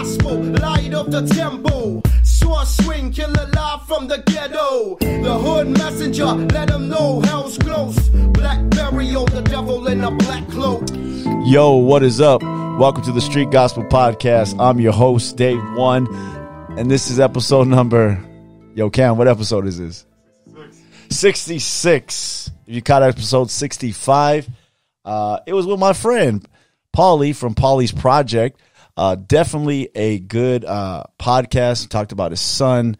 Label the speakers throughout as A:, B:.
A: gospel, light of the temple. Sword swing, killer live from the ghetto. The hood messenger, let them know hell's close. Blackberry on the devil in a black cloak.
B: Yo, what is up? Welcome to the Street Gospel Podcast. I'm your host, Dave One, and this is episode number... Yo, Cam, what episode is this? 66. If you caught episode 65, it was with my friend, Paulie from Paulie's Project. Definitely a good podcast. Talked about his son,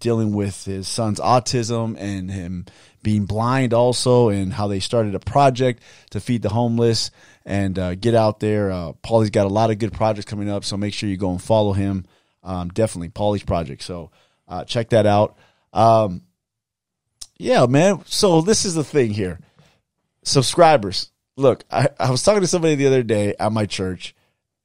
B: dealing with his son's autism and him being blind also, and how they started a project to feed the homeless and get out there. Paulie's got a lot of good projects coming up, so make sure you go and follow him. Definitely, Paulie's Project. So check that out. Yeah, man. So this is the thing here. Subscribers. Look, I was talking to somebody the other day at my church,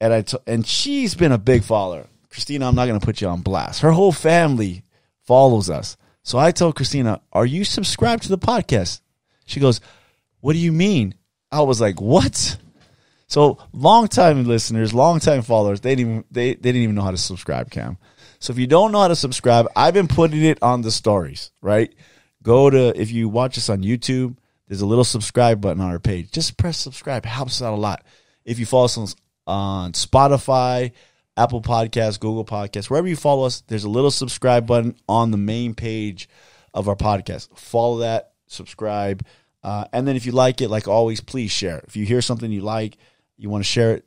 B: and she's been a big follower. Christina, I'm not going to put you on blast. Her whole family follows us. So I told Christina, are you subscribed to the podcast? She goes, what do you mean? I was like, what? So long-time listeners, long-time followers, they didn't even know how to subscribe, Cam. So if you don't know how to subscribe, I've been putting it on the stories, right? If you watch us on YouTube, there's a little subscribe button on our page. Just press subscribe. It helps us out a lot. If you follow us on Spotify, Apple Podcasts, Google Podcasts, wherever you follow us, there's a little subscribe button on the main page of our podcast. Follow that, subscribe. And then if you like it, like always, please share. If you hear something you like, you want to share it,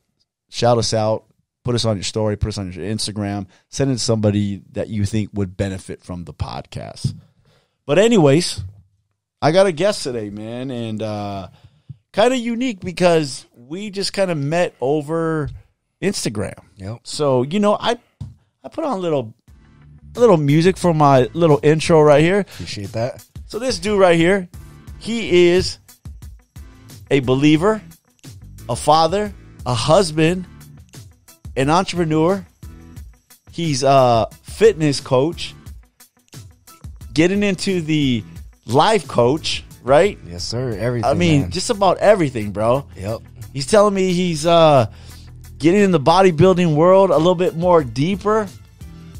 B: shout us out, put us on your story, put us on your Instagram, send it to somebody that you think would benefit from the podcast. But anyways, I got a guest today, man, and kind of unique because we just kind of met over Instagram.
C: Yep.
B: So, I put on a little music for my little intro right here.
C: Appreciate that.
B: So this dude right here, he is a believer, a father, a husband, an entrepreneur. He's a fitness coach, getting into the life coach, right?
C: Yes, sir. Everything.
B: I mean,
C: man.
B: just about everything, bro.
C: Yep.
B: He's telling me he's getting in the bodybuilding world a little bit more deeper.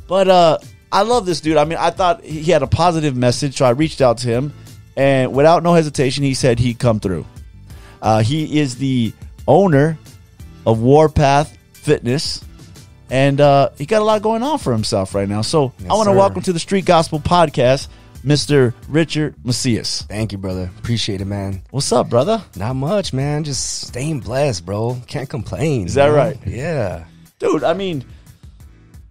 B: But I love this dude. I mean, I thought he had a positive message, so I reached out to him. And without no hesitation, he said he'd come through. He is the owner of Warpath Fitness. And he got a lot going on for himself right now. So
C: yes,
B: I want to
C: sir.
B: welcome to the Street Gospel Podcast, Mr. Richard Macias.
C: Thank you, brother. Appreciate it, man.
B: What's up, brother?
C: Not much, man. Just staying blessed, bro. Can't complain.
B: Is that right?
C: Yeah.
B: Dude, I mean,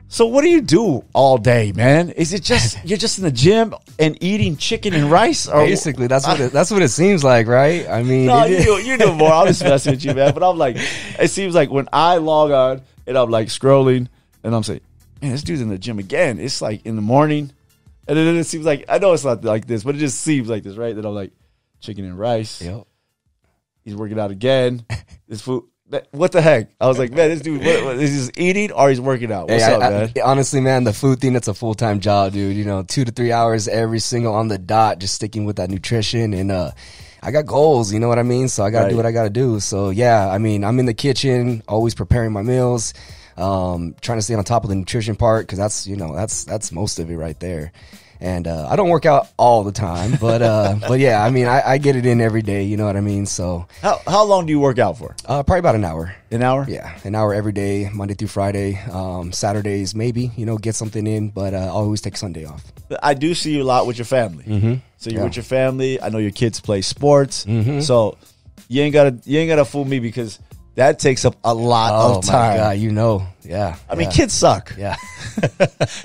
B: so what do you do all day, man? Is it just you're just in the gym and eating chicken and rice? Or
C: Basically, that's what it seems like, right? I mean,
B: no, you do more. I'm just messing with you, man. But I'm like, it seems like when I log on and I'm like scrolling and I'm saying, man, this dude's in the gym again. It's like in the morning. And then it seems like, I know it's not like this, but it just seems like this, right? That I'm like, chicken and rice.
C: Yep.
B: He's working out again. This food. What the heck? I was like, man, this dude, what is he eating or he's working out? What's up, man?
C: Honestly, man, the food thing, it's a full-time job, dude. 2 to 3 hours every single on the dot, just sticking with that nutrition. And I got goals, you know what I mean? So I got to do what I got to do. So, yeah, I mean, I'm in the kitchen, always preparing my meals, trying to stay on top of the nutrition part because that's most of it right there. And I don't work out all the time, but yeah, I mean, I get it in every day. You know what I mean? So
B: how long do you work out for?
C: Probably about an hour.
B: An hour?
C: Yeah, an hour every day, Monday through Friday. Saturdays maybe, get something in, but I always take Sunday off.
B: I do see you a lot with your family.
C: Mm-hmm.
B: So you're with your family. I know your kids play sports.
C: Mm-hmm.
B: So you ain't gotta fool me because that takes up a lot of time.
C: Oh my God, yeah.
B: I mean, kids suck.
C: Yeah.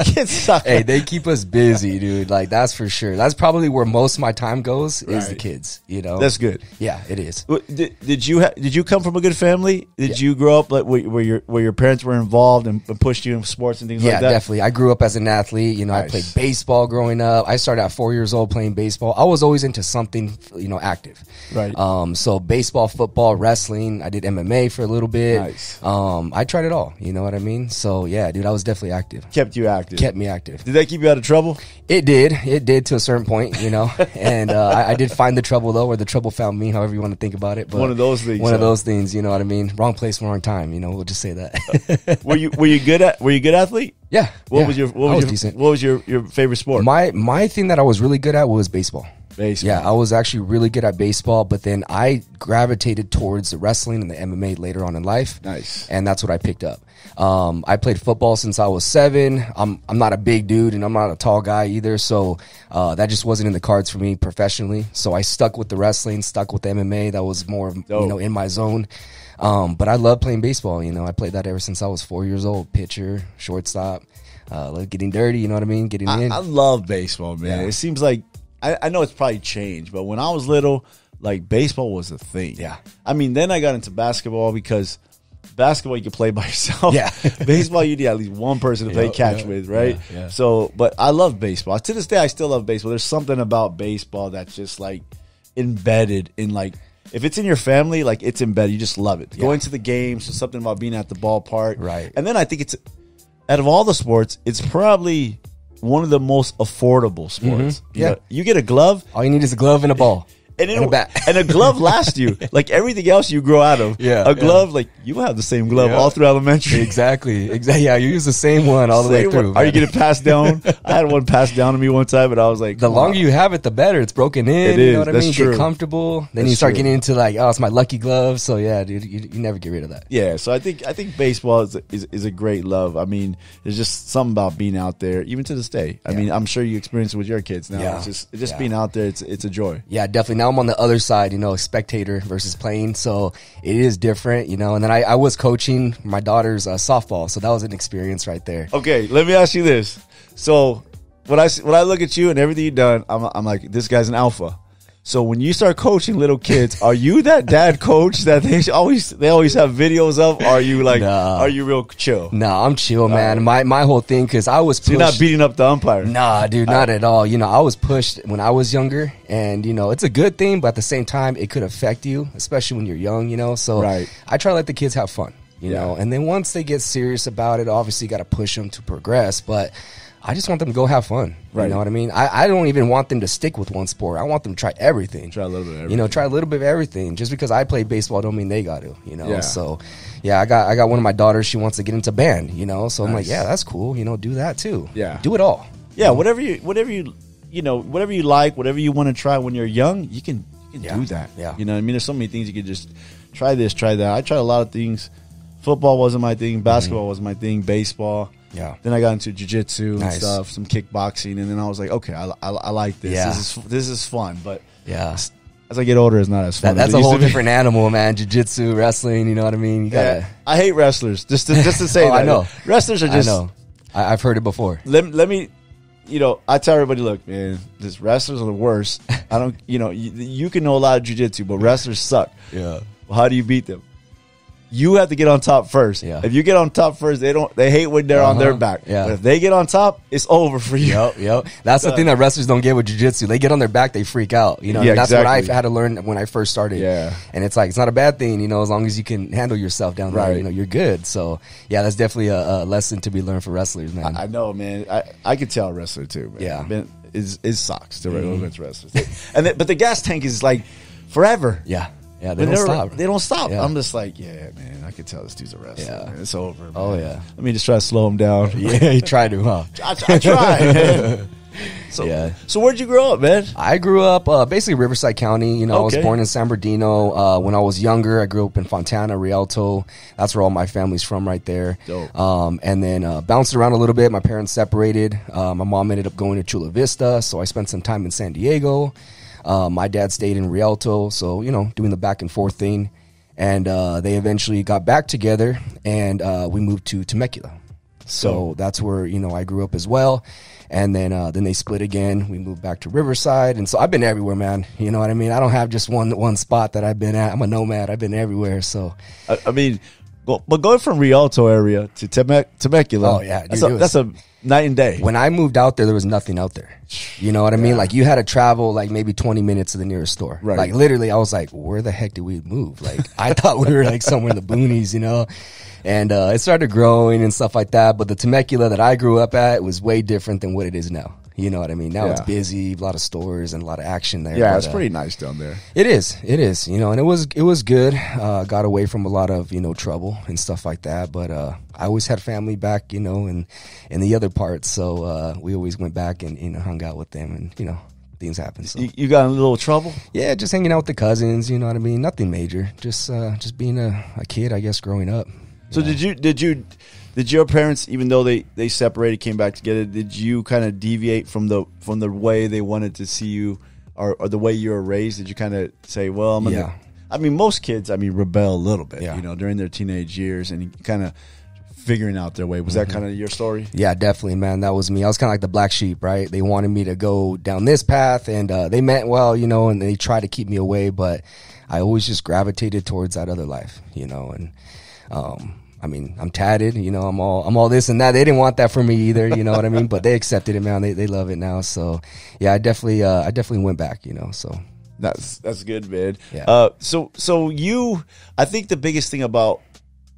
B: Kids suck.
C: Hey, they keep us busy, dude. Like, that's for sure. That's probably where most of my time goes is the kids,
B: That's good.
C: Yeah, it is.
B: Did you come from a good family? Did you grow up like where your parents were involved and pushed you in sports and things like that?
C: Yeah, definitely. I grew up as an athlete.
B: Nice.
C: I played baseball growing up. I started at 4 years old playing baseball. I was always into something, active.
B: Right.
C: So baseball, football, wrestling. I did MMA for a little bit.
B: Nice.
C: I tried it all. know what I mean? So yeah, dude, I was definitely active.
B: Kept you active.
C: Kept me active.
B: Did that keep you out of trouble?
C: It did to a certain point, you know. And I did find the trouble though, or the trouble found me, however you want to think about it. But
B: one of those things.
C: One of those things, you know what I mean? Wrong place, wrong time. You know, we'll just say that.
B: Were you good athlete?
C: Yeah.
B: What was your favorite sport?
C: My thing that I was really good at was baseball.
B: Baseball.
C: Yeah, I was actually really good at baseball, but then I gravitated towards the wrestling and the MMA later on in life.
B: Nice.
C: And that's what I picked up. I played football since I was 7. I'm not a big dude, and I'm not a tall guy either, so that just wasn't in the cards for me professionally. So I stuck with the wrestling, stuck with the MMA. That was more of, you know, in my zone. But I love playing baseball. You know, I played that ever since I was 4 years old. Pitcher, shortstop, love getting dirty. You know what I mean? Getting in.
B: I love baseball, man.
C: Yeah.
B: It seems like I know it's probably changed, but when I was little, like baseball was a thing.
C: Yeah.
B: I mean, then I got into basketball because basketball you could play by yourself.
C: Yeah.
B: Baseball you need at least one person to play catch with, right?
C: Yeah.
B: So, but I love baseball. To this day, I still love baseball. There's something about baseball that's just like embedded in like. If it's in your family, like it's embedded, you just love it. Going to the games, there's something about being at the ballpark.
C: Right.
B: And then I think it's, out of all the sports, it's probably one of the most affordable sports.
C: Mm-hmm. Yeah.
B: You know, you get a glove.
C: All you need is a glove and a ball.
B: And
C: a bat.
B: And a glove lasts you. Like everything else you grow out of.
C: Yeah.
B: A glove, like you have the same glove all through elementary.
C: Exactly. Yeah, you use the same one all the way through.
B: Are you getting passed down? I had one passed down to me one time, and I was like,
C: the longer you have it, the better. It's broken in.
B: It
C: you
B: is.
C: know what I
B: That's
C: mean?
B: true.
C: You get comfortable. Then you start getting into like, oh, it's my lucky glove. So yeah, dude, you never get rid of that.
B: Yeah, so I think baseball is a great love. I mean, there's just something about being out there, even to this day. I mean, I'm sure you experience it with your kids now.
C: Yeah.
B: It's just being out there. It's a joy.
C: Yeah, definitely. Now I'm on the other side, you know, spectator versus playing, so it is different, you know. And then I was coaching my daughter's softball, so that was an experience right there.
B: Okay, let me ask you this. So when I look at you and everything you've done, I'm like, this guy's an alpha. So when you start coaching little kids, are you that dad coach that they always have videos of? Or are you like, are you real chill?
C: Nah, I'm chill, man. My whole thing, because I was pushed.
B: So you're not beating up the umpire?
C: Nah, dude, not at all. You know, I was pushed when I was younger, and, you know, it's a good thing, but at the same time, it could affect you, especially when you're young, you know. So I try to let the kids have fun, you know. And then once they get serious about it, obviously you got to push them to progress, but I just want them to go have fun. You know what I mean? I don't even want them to stick with one sport. I want them to try everything.
B: Try a little bit of everything.
C: You know, try a little bit of everything. Just because I play baseball don't mean they got to, you know? So, yeah, I got one of my daughters, she wants to get into band, you know? So I'm like, yeah, that's cool. You know, do that too.
B: Yeah.
C: Do it all.
B: Yeah, whatever you like, whatever you want to try when you're young, you can do that.
C: Yeah.
B: You know what I mean? There's so many things you could just try this, try that. I tried a lot of things. Football wasn't my thing. Basketball wasn't my thing. Baseball.
C: Yeah.
B: Then I got into jiu-jitsu and stuff, some kickboxing, and then I was like, okay, I like this.
C: Yeah.
B: This is fun, but
C: yeah,
B: as I get older, it's not as fun.
C: That's a whole different animal, man. Jiu-jitsu, wrestling, you know what I mean? You gotta.
B: I hate wrestlers. Just to say that.
C: I know.
B: Wrestlers are just.
C: I know. I've heard it before.
B: Let me. You know, I tell everybody, look, man, these wrestlers are the worst. I don't. You know, you can know a lot of jiu-jitsu, but wrestlers suck.
C: Yeah.
B: Well, how do you beat them? You have to get on top first.
C: Yeah.
B: If you get on top first, they hate when they're on their back.
C: Yeah.
B: But if they get on top, it's over for you.
C: Yep. That's the thing that wrestlers don't get with jiu-jitsu. They get on their back, they freak out. You know,
B: Yeah,
C: that's
B: exactly.
C: what I had to learn when I first started.
B: Yeah.
C: And it's like, it's not a bad thing, you know, as long as you can handle yourself down there,
B: Right.
C: you know, you're good. So, yeah, that's definitely a lesson to be learned for wrestlers, man.
B: I know, man. I could tell a wrestler too, man.
C: Yeah.
B: It sucks to against wrestlers. But the gas tank is like forever.
C: Yeah. Yeah, they don't stop.
B: They don't stop.
C: Yeah.
B: I'm just like, yeah, man, I could tell this dude's a wrestler.
C: Yeah.
B: Man. It's over, man.
C: Oh, yeah.
B: Let me just try to slow him down.
C: Yeah, you try to, huh?
B: I try, man. So where'd you grow up, man?
C: I grew up basically Riverside County. You know, I was
B: Okay.
C: born in San Bernardino. When I was younger, I grew up in Fontana, Rialto. That's where all my family's from right there.
B: Dope.
C: And then bounced around a little bit. My parents separated. My mom ended up going to Chula Vista, so I spent some time in San Diego. My dad stayed in Rialto, so, you know, doing the back and forth thing. And they eventually got back together, and we moved to Temecula. So that's where, you know, I grew up as well. And then they split again. We moved back to Riverside. And so I've been everywhere, man. You know what I mean? I don't have just one spot that I've been at. I'm a nomad. I've been everywhere. So
B: I mean, But going from Rialto area to Temecula,
C: Oh, yeah, dude,
B: that's a night and day.
C: When I moved out there was nothing out there. You know what I mean? Like, you had to travel like maybe 20 minutes to the nearest store.
B: Right.
C: Like, literally, I was like, where the heck did we move? Like, I thought we were like somewhere in the boonies, you know? And it started growing and stuff like that. But the Temecula that I grew up at was way different than what it is now. You know what I mean? Now it's busy, a lot of stores and a lot of action there.
B: Yeah,
C: but,
B: it's pretty nice down there.
C: It is, you know, and it was good. Got away from a lot of, you know, trouble and stuff like that. But I always had family back, you know, in the other parts. So we always went back and, you know, hung out with them, and, you know, things happen. So.
B: You got in a little trouble?
C: Yeah, just hanging out with the cousins, you know what I mean? Nothing major. Just being a kid, I guess, growing up.
B: So did your parents, even though they separated, came back together, did you kind of deviate from the way they wanted to see you, or the way you were raised? Did you kind of say, well, I mean, most kids, rebel a little bit, you know, during their teenage years, and kind of figuring out their way. Was that kind of your story?
C: Yeah, definitely, man. That was me. I was kind of like the black sheep, right? They wanted me to go down this path, and they meant well, you know, and they tried to keep me away, but I always just gravitated towards that other life, you know, and I mean, I'm tatted, you know, I'm all this and that. They didn't want that for me either, you know what I mean? But they accepted it, man. They love it now. So yeah, I definitely went back, you know. So
B: that's good, man.
C: Yeah.
B: So I think the biggest thing about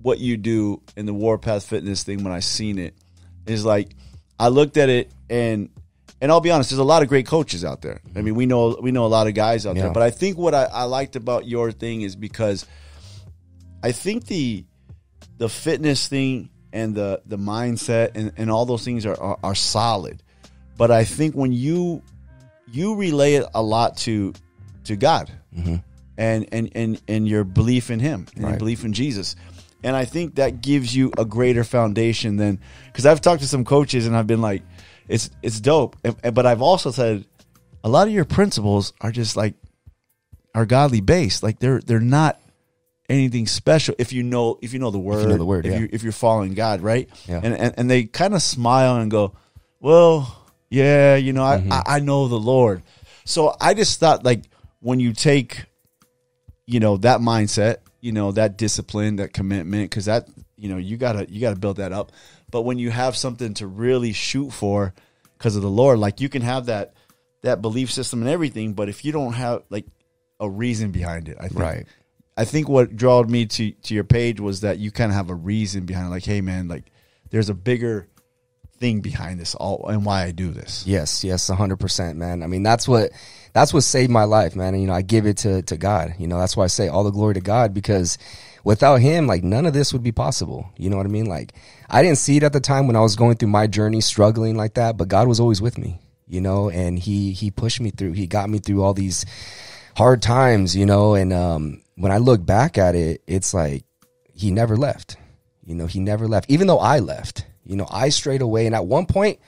B: what you do in the Warpath Fitness thing, when I seen it, is like, I looked at it, and I'll be honest, there's a lot of great coaches out there. I mean, we know a lot of guys out there, but I think what I liked about your thing is because I think the fitness thing and the mindset and all those things are solid. But I think when you relay it a lot to God, and your belief in Him, and your belief in Jesus. And I think that gives you a greater foundation than, because I've talked to some coaches and I've been like, it's dope. But I've also said a lot of your principles are just like, are godly based. Like they're not anything special if you know the word, if you're following God, right?
C: Yeah.
B: And they kind of smile and go, well, yeah, you know, I know the Lord. So I just thought, like, when you take, you know, that mindset, you know, that discipline, that commitment, because that, you know, you gotta build that up. But when you have something to really shoot for because of the Lord, like, you can have that belief system and everything, but if you don't have like a reason behind it, I think what drew me to your page was that you kind of have a reason behind it. Like, hey, man, like, there's a bigger thing behind this all and why I do this.
C: Yes, 100%, man. I mean, that's what saved my life, man. And, you know, I give it to God. You know, that's why I say all the glory to God, because without Him, like, none of this would be possible. You know what I mean? Like, I didn't see it at the time when I was going through my journey, struggling like that, but God was always with me, you know, and He pushed me through. He got me through all these hard times, you know, and when I look back at it, it's like He never left. You know, He never left, even though I left. You know, I strayed away. And at one point,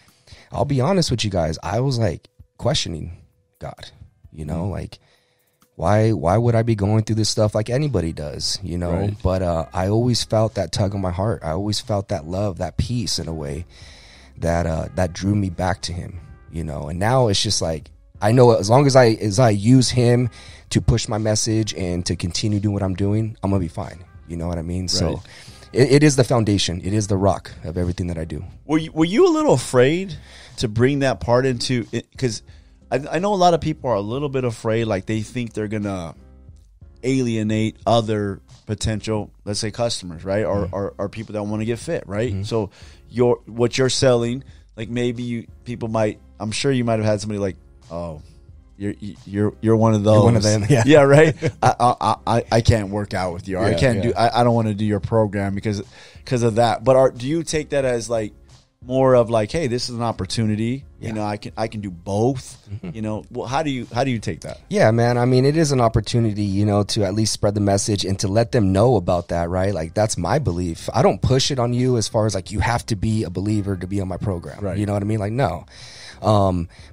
C: I'll be honest with you guys, I was like questioning God, you know, like, why would I be going through this stuff like anybody does, you know?
B: Right.
C: But I always felt that tug on my heart. I always felt that love, that peace in a way that drew me back to Him, you know? And now it's just like, I know as long as I use Him to push my message and to continue doing what I'm doing, I'm going to be fine. You know what I mean? Right. So it is the foundation. It is the rock of everything that I do.
B: Were you a little afraid to bring that part into it? Because I know a lot of people are a little bit afraid, like they think they're going to alienate other potential, let's say, customers, right? Or people that want to get fit, right? Mm-hmm. So what you're selling, like, maybe people might, I'm sure you might have had somebody like, oh, you're one of those.
C: You're one of them. Yeah.
B: Yeah, right. I can't work out with you. Or I can't do. I don't want to do your program because of that. But do you take that as like more of like, hey, this is an opportunity. Yeah. You know, I can do both. Mm-hmm. You know, well, how do you take that?
C: Yeah, man. I mean, it is an opportunity, you know, to at least spread the message and to let them know about that, right? Like, that's my belief. I don't push it on you as far as like you have to be a believer to be on my program. Right. You know what I mean? Like, no.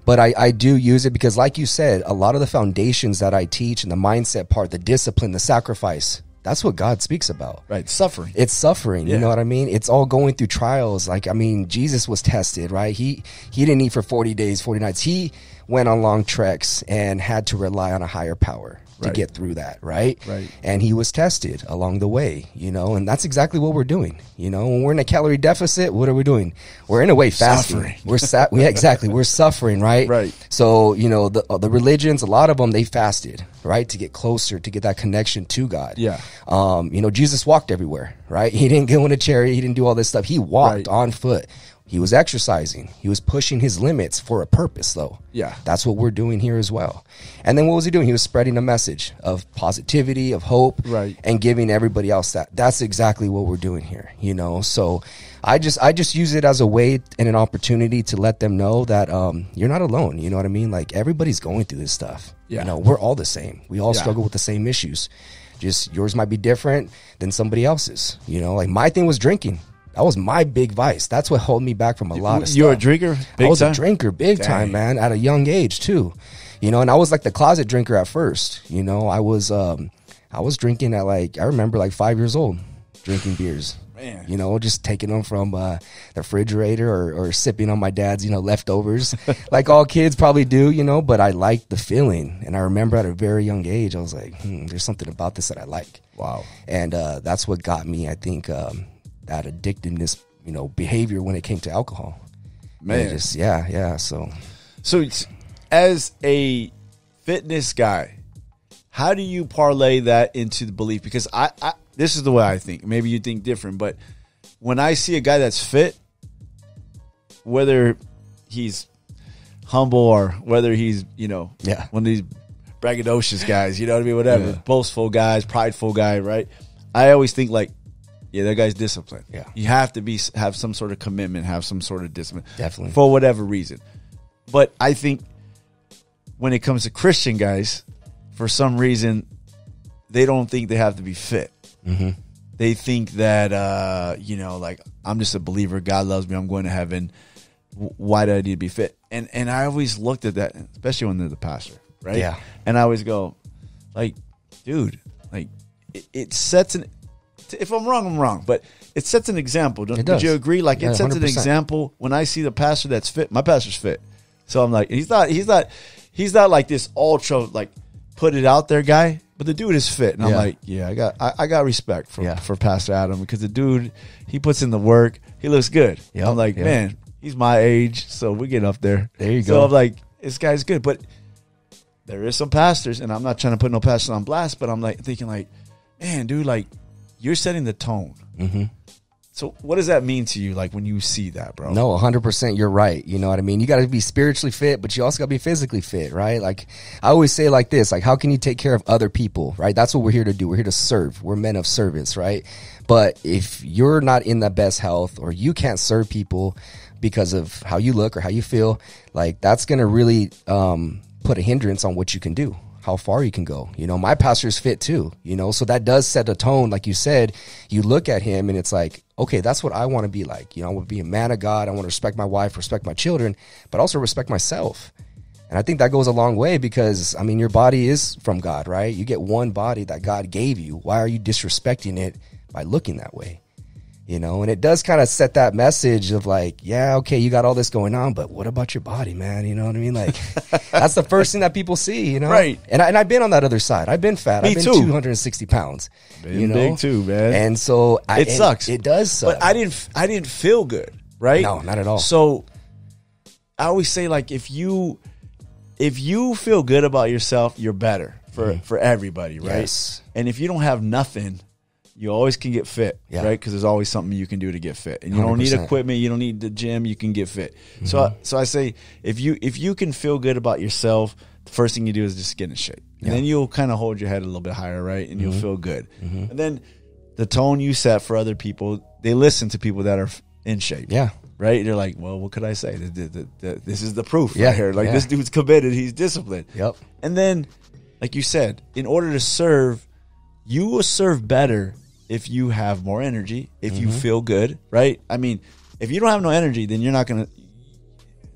C: But I do use it because, like you said, a lot of the foundations that I teach and the mindset part, the discipline, the sacrifice, that's what God speaks about.
B: Right. Suffering.
C: It's suffering. Yeah. You know what I mean? It's all going through trials. Like, I mean, Jesus was tested, right? He didn't eat for 40 days, 40 nights. He went on long treks and had to rely on a higher power. to get through that, right?
B: Right.
C: And he was tested along the way, you know, and that's exactly what we're doing. You know, when we're in a calorie deficit, what are we doing? We're in a way fasting.
B: Suffering.
C: Yeah, exactly. We're suffering, right?
B: Right.
C: So, you know, the religions, a lot of them, they fasted, right? To get closer, to get that connection to God.
B: Yeah.
C: You know, Jesus walked everywhere, right? He didn't go in a chariot. He didn't do all this stuff. He walked on foot. He was exercising. He was pushing his limits for a purpose, though.
B: Yeah.
C: That's what we're doing here as well. And then what was he doing? He was spreading a message of positivity, of hope,
B: right,
C: and giving everybody else that. That's exactly what we're doing here, you know? So I just use it as a way and an opportunity to let them know that you're not alone. You know what I mean? Like, everybody's going through this stuff.
B: Yeah.
C: You know, we're all the same. We all struggle with the same issues. Just yours might be different than somebody else's. You know, like my thing was drinking. That was my big vice. That's what held me back from a lot of stuff.
B: You're a drinker?
C: I was a drinker, big time, man, at a young age too. You know, and I was like the closet drinker at first. You know, I was drinking at I remember 5 years old, drinking beers.
B: Man.
C: You know, just taking them from the refrigerator or sipping on my dad's, leftovers, like all kids probably do, but I liked the feeling. And I remember at a very young age, I was like, there's something about this that I like.
B: Wow.
C: And that's what got me, I think, that addictiveness, behavior when it came to alcohol.
B: Man.
C: So
B: as a fitness guy, how do you parlay that into the belief? Because I this is the way I think. Maybe you think different, but when I see a guy that's fit, whether he's humble or whether he's, one of these braggadocious guys, you know what I mean? Whatever.
C: Yeah.
B: Boastful guys, prideful guy, right? I always think that guy's disciplined.
C: Yeah.
B: You have to have some sort of commitment, have some sort of discipline.
C: Definitely.
B: For whatever reason. But I think when it comes to Christian guys, for some reason, they don't think they have to be fit.
C: Mm-hmm.
B: They think that, I'm just a believer. God loves me. I'm going to heaven. Why do I need to be fit? And I always looked at that, especially when they're the pastor, right?
C: Yeah.
B: And I always go, dude, it sets an. If I'm wrong, I'm wrong. But it sets an example. Would you agree? It sets 100%. An example. When I see the pastor that's fit, my pastor's fit. So I'm like, he's not like this ultra put it out there guy. But the dude is fit, and I'm like, I got respect for Pastor Adam, because the dude, he puts in the work. He looks good. Yep, I'm like, man, he's my age, so we get up there.
C: There you go.
B: So I'm like, this guy's good. But there is some pastors, and I'm not trying to put no pastors on blast, but I'm thinking man, dude, you're setting the tone.
C: Mm-hmm.
B: So what does that mean to you, when you see that, bro?
C: No, 100%, you're right. You know what I mean? You got to be spiritually fit, but you also got to be physically fit, right? I always say this, how can you take care of other people, right? That's what we're here to do. We're here to serve. We're men of service, right? But if you're not in the best health, or you can't serve people because of how you look or how you feel, that's going to really put a hindrance on what you can do, how far you can go. My pastor's fit too, so that does set a tone. Like you said, you look at him and it's okay, that's what I want to be like. I want to be a man of God. I want to respect my wife, respect my children, but also respect myself. And I think that goes a long way, because your body is from God, right? You get one body that God gave you. Why are you disrespecting it by looking that way? And it does kind of set that message of okay, you got all this going on, but what about your body, man? You know what I mean? That's the first thing that people see,
B: Right.
C: And I've been on that other side. I've been fat.
B: Me
C: I've been
B: too.
C: 260 pounds.
B: Been big too, man.
C: And so
B: it sucks.
C: It does suck.
B: But I didn't feel good, right?
C: No, not at all.
B: So I always say if you feel good about yourself, you're better for everybody, right?
C: Yes.
B: And if you don't have nothing, you always can get fit, right? Because there's always something you can do to get fit, and you don't need
C: 100%.
B: equipment, you don't need the gym, you can get fit. Mm-hmm. So I say, if you can feel good about yourself, the first thing you do is just get in shape, and then you'll kind of hold your head a little bit higher, right? And you'll feel good. Mm-hmm. And then the tone you set for other people, they listen to people that are in shape, right? And they're like, well, what could I say? This is the proof right here. This dude's committed, he's disciplined.
C: Yep.
B: And then, like you said, in order to serve, you will serve better if you have more energy, if you feel good, right? If you don't have no energy, then you're not going to,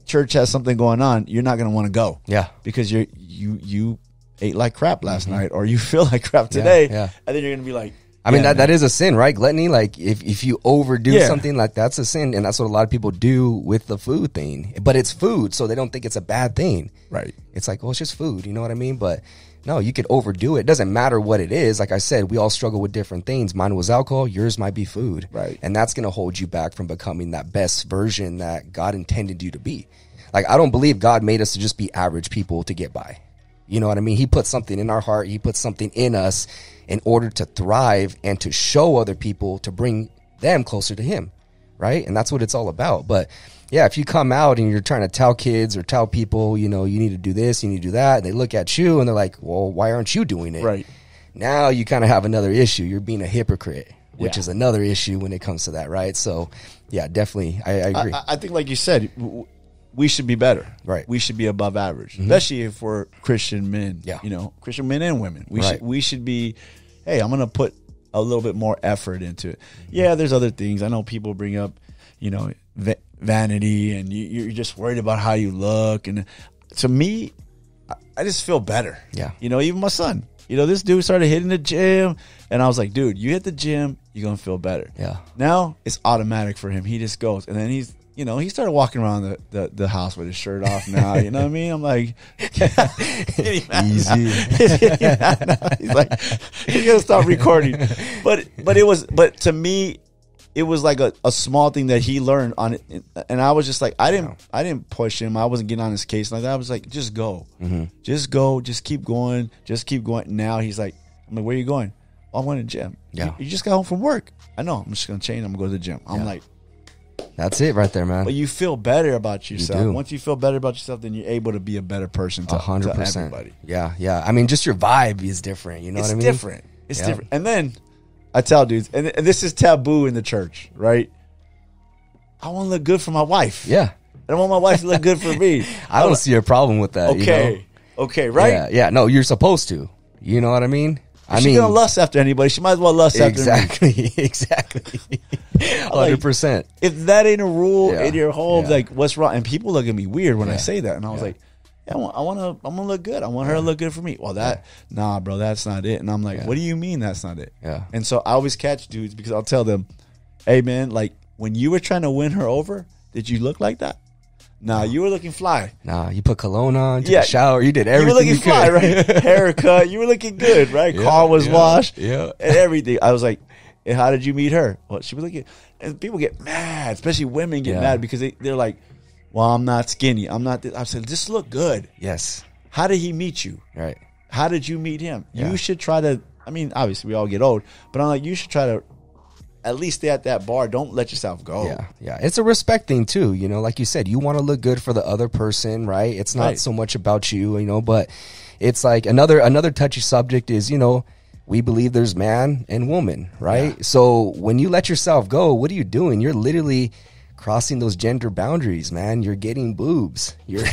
B: church has something going on, you're not going to want to go.
C: Yeah.
B: Because you ate like crap last night, or you feel like crap today.
C: Yeah.
B: And then you're going to be like,
C: I I mean, that is a sin, right? Gluttony, like if you overdo something, like that's a sin. And that's what a lot of people do with the food thing. But it's food, so they don't think it's a bad thing.
B: Right.
C: It's like, well, it's just food. You know what I mean? But no, you could overdo it. It doesn't matter what it is. Like I said, we all struggle with different things. Mine was alcohol. Yours might be food.
B: Right.
C: And that's going to hold you back from becoming that best version that God intended you to be. Like, I don't believe God made us to just be average people to get by. You know what I mean? He put something in our heart. He put something in us in order to thrive and to show other people, to bring them closer to him. Right. And that's what it's all about. But yeah, if you come out and you're trying to tell kids or tell people, you know, you need to do this, you need to do that, and they look at you and they're like, well, why aren't you doing it?
B: Right.
C: Now you kind of have another issue. You're being a hypocrite, which is another issue when it comes to that. Right. So yeah, definitely. I agree.
B: I think, like you said, we should be better.
C: Right.
B: We should be above average, especially if we're Christian men.
C: Yeah.
B: You know, Christian men and women.
C: Right.
B: We should be, hey, I'm going to put a little bit more effort into it. Yeah, there's other things. I know people bring up, you know, vanity, and you're just worried about how you look. And to me, I just feel better.
C: Yeah.
B: You know, even my son, you know, this dude started hitting the gym, and I was like, dude, you hit the gym, you're going to feel better.
C: Yeah.
B: Now it's automatic for him. He just goes, and then he's, you know, he started walking around the house with his shirt off now. You know what I mean? I'm like,
C: easy.
B: He's like, he's gonna stop recording. But to me, it was like a small thing that he learned on it, and I was just like, I didn't push him. I wasn't getting on his case like that. I was like, just go, just go, just keep going, just keep going. Now he's like, I'm like, where are you going? Oh, I'm going to the gym.
C: Yeah.
B: You just got home from work. I know. I'm just gonna change. I'm gonna go to the gym. I'm like.
C: That's it right there, man.
B: But you feel better about yourself.
C: You do.
B: Once you feel better about yourself, then you're able to be a better person to
C: 100%.
B: everybody.
C: Yeah, yeah. I mean, just your vibe is different. You know what I mean?
B: It's different. It's different. And then I tell dudes, and this is taboo in the church, right? I want to look good for my wife.
C: Yeah.
B: I don't want my wife to look good for me.
C: I don't see a problem with that.
B: Okay.
C: You know?
B: Okay, right?
C: Yeah, yeah. No, you're supposed to. You know what I mean?
B: If she's gonna lust after anybody, she might as well lust after me.
C: Exactly. 100%.
B: Like, if that ain't a rule in your home, like, what's wrong? And people look at me weird when I say that, and I was like, yeah, I'm gonna look good. I want her to look good for me. Well, nah, bro, that's not it. And I'm like, what do you mean that's not it?
C: Yeah.
B: And so I always catch dudes because I'll tell them, hey man, like when you were trying to win her over, did you look like that? Nah, you were looking fly.
C: Nah, you put cologne on, took a shower, you did everything.
B: You were looking fly, right? Haircut, you were looking good, right? Car was washed, and everything. I was like, and how did you meet her? Well, she was looking, and people get mad, especially women get mad because they're like, well, I'm not skinny. I'm not this. I said, just look good.
C: Yes.
B: How did he meet you?
C: Right.
B: How did you meet him?
C: Yeah.
B: You should try to, I mean, obviously we all get old, but I'm like, you should try to at least stay at that bar. Don't let yourself go.
C: Yeah, yeah. It's a respect thing too. You know, like you said, you want to look good for the other person, right? It's not so much about you, you know, but it's like another touchy subject is, you know, we believe there's man and woman, right? Yeah. So when you let yourself go, what are you doing? You're literally crossing those gender boundaries, man. You're getting boobs. You're,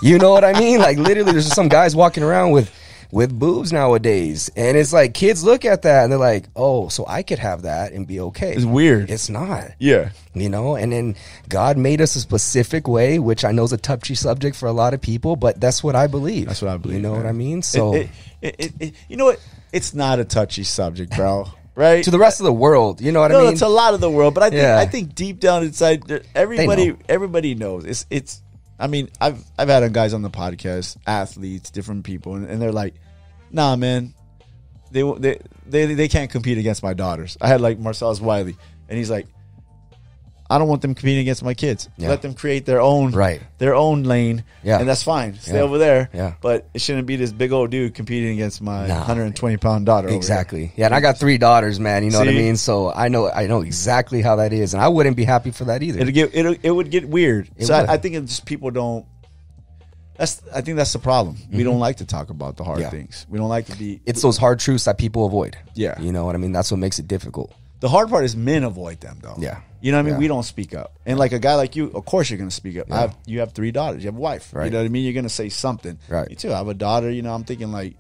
C: you know what I mean? Like literally, there's some guys walking around with boobs nowadays, and it's like kids look at that and they're like, oh, so I could have that and be okay.
B: It's weird.
C: It's not.
B: Yeah.
C: You know, and then God made us a specific way, which I know is a touchy subject for a lot of people, but that's what I believe.
B: That's what I believe.
C: You know what I mean? So
B: you know what? It's not a touchy subject, bro. Right?
C: To the rest of the world, you know what I mean?
B: It's a lot of the world, but I think deep down inside, everybody knows. It's. I mean, I've had guys on the podcast, athletes, different people, and they're like, "Nah, man, they can't compete against my daughters." I had like Marcellus Wiley, and he's like, "I don't want them competing against my kids.
C: Yeah.
B: Let them create their own lane, and that's fine. Stay over there.
C: Yeah.
B: But it shouldn't be this big old dude competing against my 120-pound daughter."
C: Exactly. Yeah, and I got 3 daughters, man. You know what I mean? So I know exactly how that is, and I wouldn't be happy for that either.
B: It would get weird. I think it's just people don't. I think that's the problem. We don't like to talk about the hard things. We don't like to be.
C: It's those hard truths that people avoid.
B: Yeah.
C: You know what I mean? That's what makes it difficult.
B: The hard part is men avoid them, though.
C: Yeah.
B: You know what I mean? We don't speak up. And like a guy like you, of course you're going to speak up.
C: Yeah.
B: You have 3 daughters. You have a wife.
C: Right.
B: You know what I mean? You're going to say something.
C: Right.
B: Me too. I have a daughter. You know, I'm thinking like,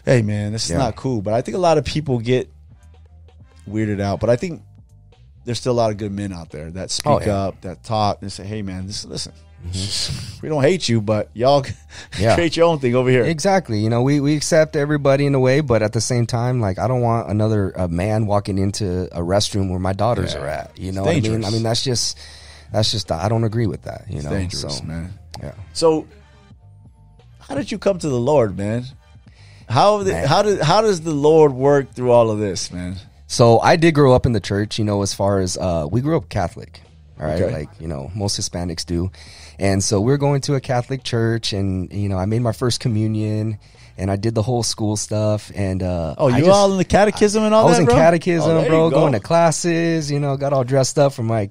B: hey, man, this is not cool. But I think a lot of people get weirded out. But I think there's still a lot of good men out there that speak up, that talk, and say, hey, man, listen, we don't hate you, but y'all create your own thing over here.
C: Exactly. You know, we accept everybody in a way, but at the same time, like, I don't want another man walking into a restroom where my daughters are at. You know what I mean? I mean, that's just I don't agree with that. You know,
B: dangerous, man.
C: Yeah.
B: So, how did you come to the Lord, man? How does the Lord work through all of this, man?
C: So I did grow up in the church. You know, as far as we grew up Catholic. All right, like, you know, most Hispanics do. And so we're going to a Catholic church, and, you know, I made my first communion, and I did the whole school stuff. And
B: you were all in the catechism and all that,
C: I was in
B: bro?
C: catechism, bro, going to classes, you know, got all dressed up for my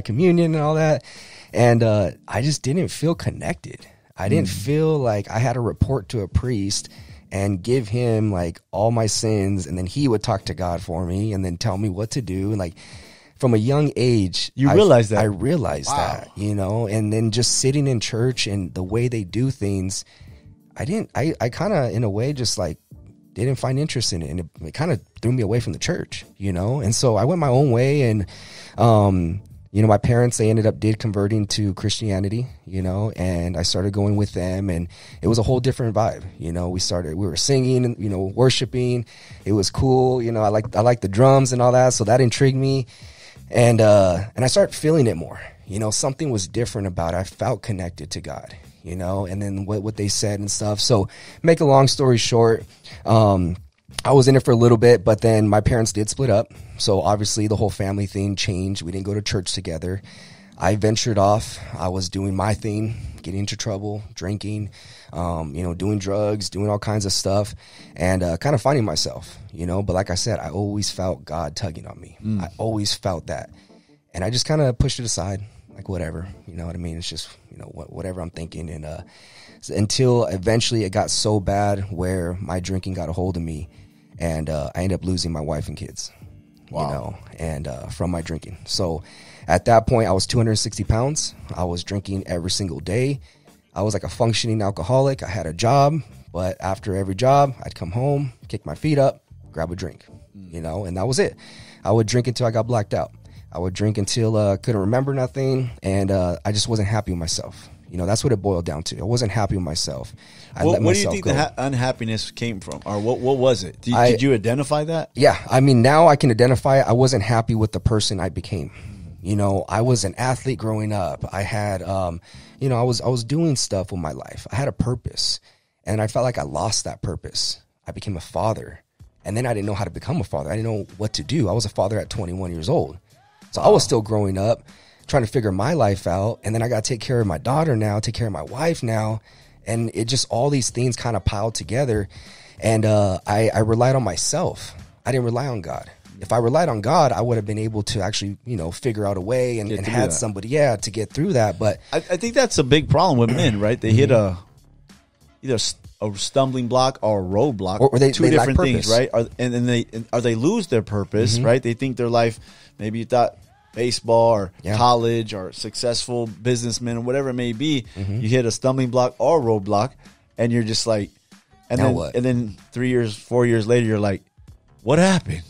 C: communion and all that. And I just didn't feel connected. I didn't feel like I had to report to a priest and give him, like, all my sins, and then he would talk to God for me and then tell me what to do. And, like, from a young age,
B: I realized
C: that, you know, and then just sitting in church and the way they do things, I kind of, in a way, just, like, didn't find interest in it. And it kind of threw me away from the church, you know? And so I went my own way, and, you know, my parents, they did converting to Christianity, you know, and I started going with them, and it was a whole different vibe. You know, we were singing and, you know, worshiping. It was cool. You know, I like the drums and all that. So that intrigued me. And I started feeling it more. You know, something was different about it. I felt connected to God, you know, and then what they said and stuff. So, make a long story short, I was in it for a little bit, but then my parents did split up. So obviously the whole family thing changed. We didn't go to church together. I ventured off. I was doing my thing, getting into trouble, drinking, you know, doing drugs, doing all kinds of stuff, and kind of finding myself, you know. But like I said, I always felt God tugging on me. I always felt that. And I just kind of pushed it aside, like, whatever, you know what I mean? It's just, you know, whatever I'm thinking. And until eventually it got so bad where my drinking got a hold of me, and I ended up losing my wife and kids, you know, and from my drinking. So at that point, I was 260 pounds. I was drinking every single day. I was like a functioning alcoholic. I had a job, but after every job, I'd come home, kick my feet up, grab a drink, you know, and that was it. I would drink until I got blacked out. I would drink until I couldn't remember nothing, and I just wasn't happy with myself. You know, that's what it boiled down to. I wasn't happy with myself.
B: What do you think the unhappiness came from? Or what was it? Did you identify that?
C: Yeah. I mean, now I can identify it. I wasn't happy with the person I became. You know, I was an athlete growing up. I had, you know, I was doing stuff with my life. I had a purpose, and I felt like I lost that purpose. I became a father, and then I didn't know how to become a father. I didn't know what to do. I was a father at 21 years old. So I was still growing up, trying to figure my life out. And then I got to take care of my daughter now, take care of my wife now. And it just, all these things kind of piled together. And I relied on myself. I didn't rely on God. If I relied on God, I would have been able to actually, you know, figure out a way and had somebody, to get through that. But
B: I think that's a big problem with men, right? They hit either a stumbling block or a roadblock,
C: or they
B: different
C: lack
B: things, right? Or they lose their purpose, right? They think their life, maybe you thought baseball or college or successful businessman or whatever it may be, you hit a stumbling block or a roadblock, and you're just like, and then 3 years, 4 years later, you're like, what happened?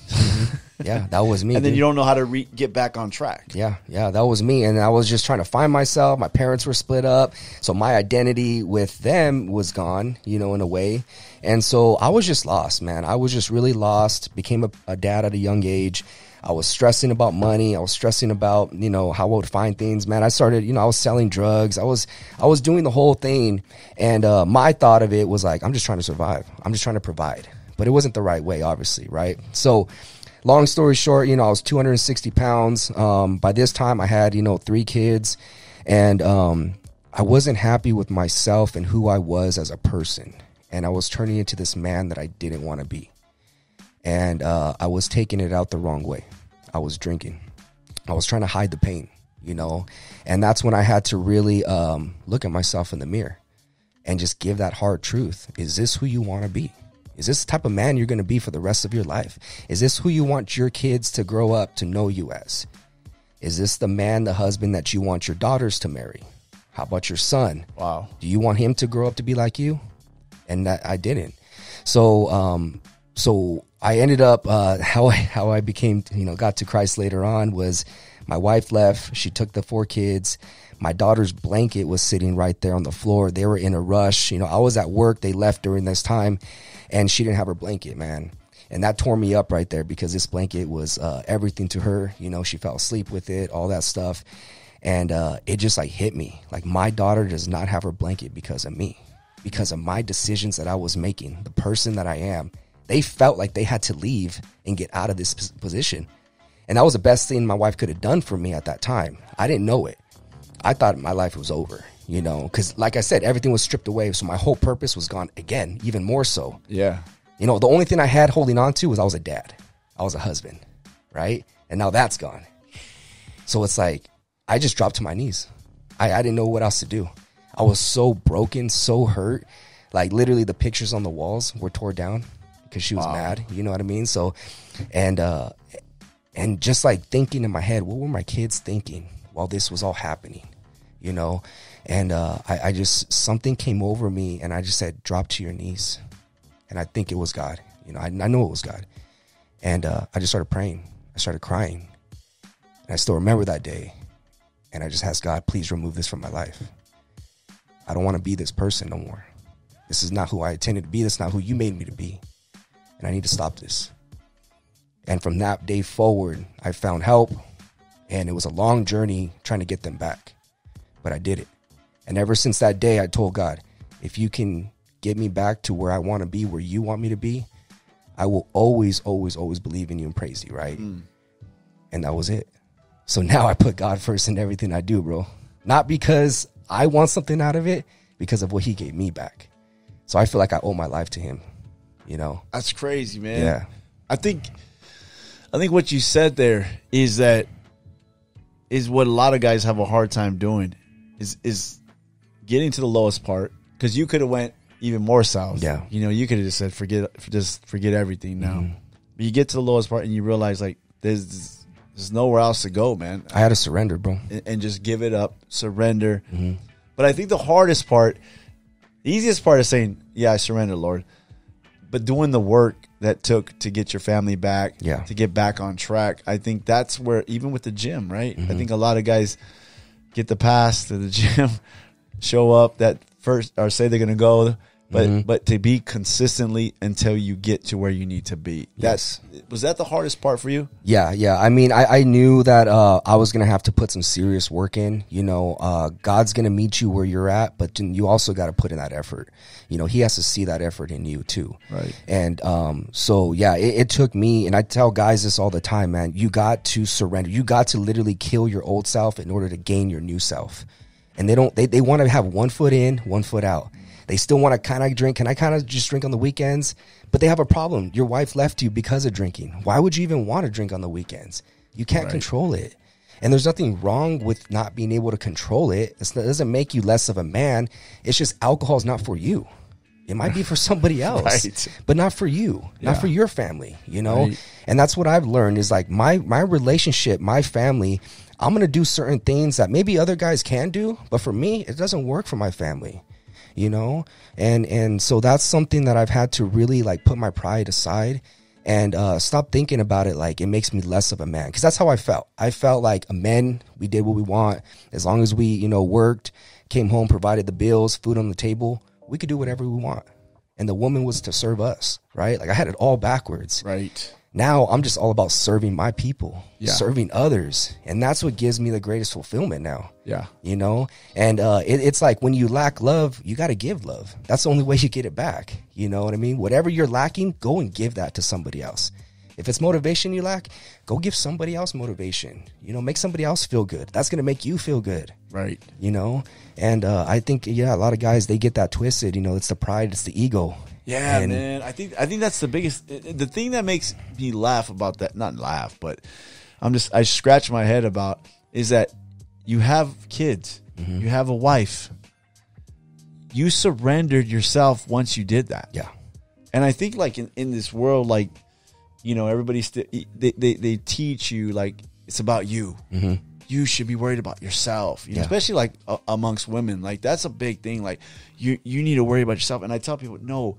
C: Yeah, that was me.
B: And then you don't know how to get back on track.
C: Yeah, that was me. And I was just trying to find myself. My parents were split up, so my identity with them was gone, you know, in a way. And so I was just lost, man. I was just really lost, became a dad at a young age. I was stressing about money. I was stressing about, you know, how I would find things, man. I started, you know, I was selling drugs. I was doing the whole thing. And my thought of it was like, I'm just trying to survive. I'm just trying to provide. But it wasn't the right way, obviously, right? So long story short, you know, I was 260 pounds. By this time, I had, you know, 3 kids. And I wasn't happy with myself and who I was as a person. And I was turning into this man that I didn't want to be. And I was taking it out the wrong way. I was drinking. I was trying to hide the pain, you know. And that's when I had to really look at myself in the mirror and just give that hard truth. Is this who you want to be? Is this the type of man you're going to be for the rest of your life? Is this who you want your kids to grow up to know you as? Is this the man, the husband that you want your daughters to marry? How about your son?
B: Wow.
C: Do you want him to grow up to be like you? And that I didn't. So I ended up, how I became, you know, got to Christ later on was My wife left. She took the 4 kids. My daughter's blanket was sitting right there on the floor. They were in a rush. You know, I was at work. They left during this time, and she didn't have her blanket, man. And that tore me up right there because this blanket was everything to her. You know, she fell asleep with it, all that stuff. And it just like hit me. Like, my daughter does not have her blanket because of me, because of my decisions that I was making, the person that I am. They felt like they had to leave and get out of this position. And that was the best thing my wife could have done for me at that time. I didn't know it. I thought my life was over, you know, because like I said, everything was stripped away. So my whole purpose was gone again, even more so.
B: Yeah.
C: You know, the only thing I had holding on to was I was a dad. I was a husband, right? And now that's gone. So it's like, I just dropped to my knees. I didn't know what else to do. I was so broken, so hurt. Like, literally the pictures on the walls were tore down because she was mad. You know what I mean? So, and just like thinking in my head, what were my kids thinking while this was all happening? You know? And I just, something came over me and I just said, drop to your knees. And I think it was God. You know, I know it was God. And I just started praying. I started crying. And I still remember that day. And I just asked God, please remove this from my life. I don't want to be this person no more. This is not who I intended to be. This is not who you made me to be. And I need to stop this. And from that day forward, I found help. And it was a long journey trying to get them back. But I did it. And ever since that day, I told God, if you can get me back to where I want to be, where you want me to be, I will always, always, always believe in you and praise you, right? And that was it. So now I put God first in everything I do, bro. Not because I want something out of it, because of what he gave me back. So I feel like I owe my life to him, you know?
B: That's crazy, man.
C: Yeah.
B: I think what you said there is what a lot of guys have a hard time doing is getting to the lowest part, because you could have went even more south.
C: Yeah.
B: You know, you could have just said, forget everything now. But you get to the lowest part and you realize, like, there's nowhere else to go, man.
C: I had to surrender, bro.
B: And just give it up, surrender. But I think the hardest part, the easiest part is saying, yeah, I surrender, Lord. But doing the work that took to get your family back, to get back on track, I think that's where, even with the gym, right? I think a lot of guys get the pass to the gym, show up that first, or say they're going to go, but to be consistently until you get to where you need to be. Was that the hardest part for you?
C: Yeah. I mean, I knew that I was going to have to put some serious work in. You know, God's going to meet you where you're at, but you also got to put in that effort. You know, he has to see that effort in you too.
B: Right.
C: And so, yeah, it took me, and I tell guys this all the time, man, you got to surrender. You got to literally kill your old self in order to gain your new self. And they want to have 1 foot in, 1 foot out. They still want to kind of drink. Can I kind of just drink on the weekends? But they have a problem. Your wife left you because of drinking. Why would you even want to drink on the weekends? You can't control it. And there's nothing wrong with not being able to control it. It doesn't make you less of a man. It's just alcohol is not for you. It might be for somebody else, but not for you, not for your family, you know? Right. And that's what I've learned is like my relationship, my family, I'm going to do certain things that maybe other guys can do, but for me, it doesn't work for my family. You know, and so that's something that I've had to really like put my pride aside and stop thinking about it like it makes me less of a man, because that's how I felt. I felt like a man, we did what we want. As long as we, you know, worked, came home, provided the bills, food on the table, we could do whatever we want. And the woman was to serve us, right? Like I had it all backwards.
B: Right.
C: Now I'm just all about serving my people, serving others. And that's what gives me the greatest fulfillment now. Yeah. You know, and it's like when you lack love, you got to give love. That's the only way you get it back. You know what I mean? Whatever you're lacking, go and give that to somebody else. If it's motivation you lack, go give somebody else motivation. You know, make somebody else feel good. That's going to make you feel good. Right. You know, and I think, a lot of guys, they get that twisted. You know, it's the pride, it's the ego.
B: Yeah, and man. I think that's the biggest, the thing that makes me laugh about that, not laugh, but I scratch my head about is that you have kids, you have a wife, you surrendered yourself once you did that. Yeah. And I think like in this world, like, you know, everybody they teach you like it's about you. You should be worried about yourself, you know, especially like amongst women. Like that's a big thing. Like you need to worry about yourself. And I tell people, no,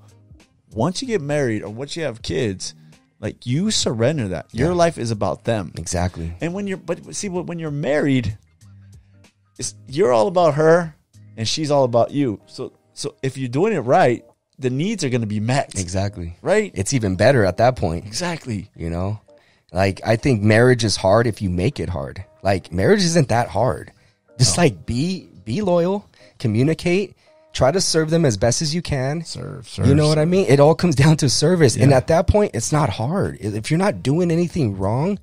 B: once you get married or once you have kids, Like, you surrender that. Your life is about them.
C: Exactly.
B: And when you're married, you're all about her and she's all about you. So if you're doing it right, the needs are going to be met.
C: Exactly.
B: Right?
C: It's even better at that point.
B: Exactly.
C: You know, like, I think marriage is hard if you make it hard. Like, marriage isn't that hard. Just like be loyal, communicate, try to serve them as best as you can.
B: Serve.
C: You know what I mean? It all comes down to service. Yeah. And at that point, it's not hard. If you're not doing anything wrong,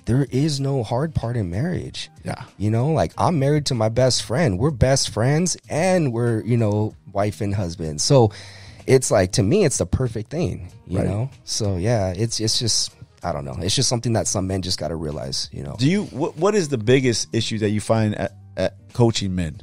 C: there is no hard part in marriage.
B: Yeah.
C: You know, like, I'm married to my best friend. We're best friends and we're, you know, wife and husband. So it's like, to me, it's the perfect thing, you know? So yeah, it's just, I don't know. It's just something that some men just got to realize, you know.
B: What is the biggest issue that you find at coaching men?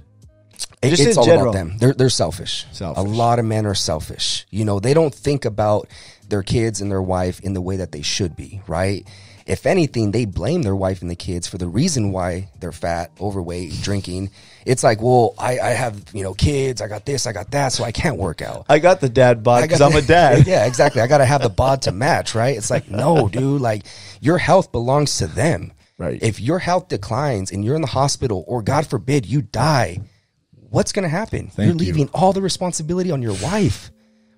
C: It's all about them. They're selfish. A lot of men are selfish. You know, they don't think about their kids and their wife in the way that they should be, right? If anything, they blame their wife and the kids for the reason why they're fat, overweight, drinking. It's like, well, I have, you know, kids, I got this, I got that, so I can't work out.
B: I got the dad bod because I'm a dad.
C: Yeah, exactly. I got to have the bod to match, right? It's like, no, dude, like, your health belongs to them.
B: Right.
C: If your health declines and you're in the hospital, or God forbid you die, what's going to happen? You're leaving all the responsibility on your wife,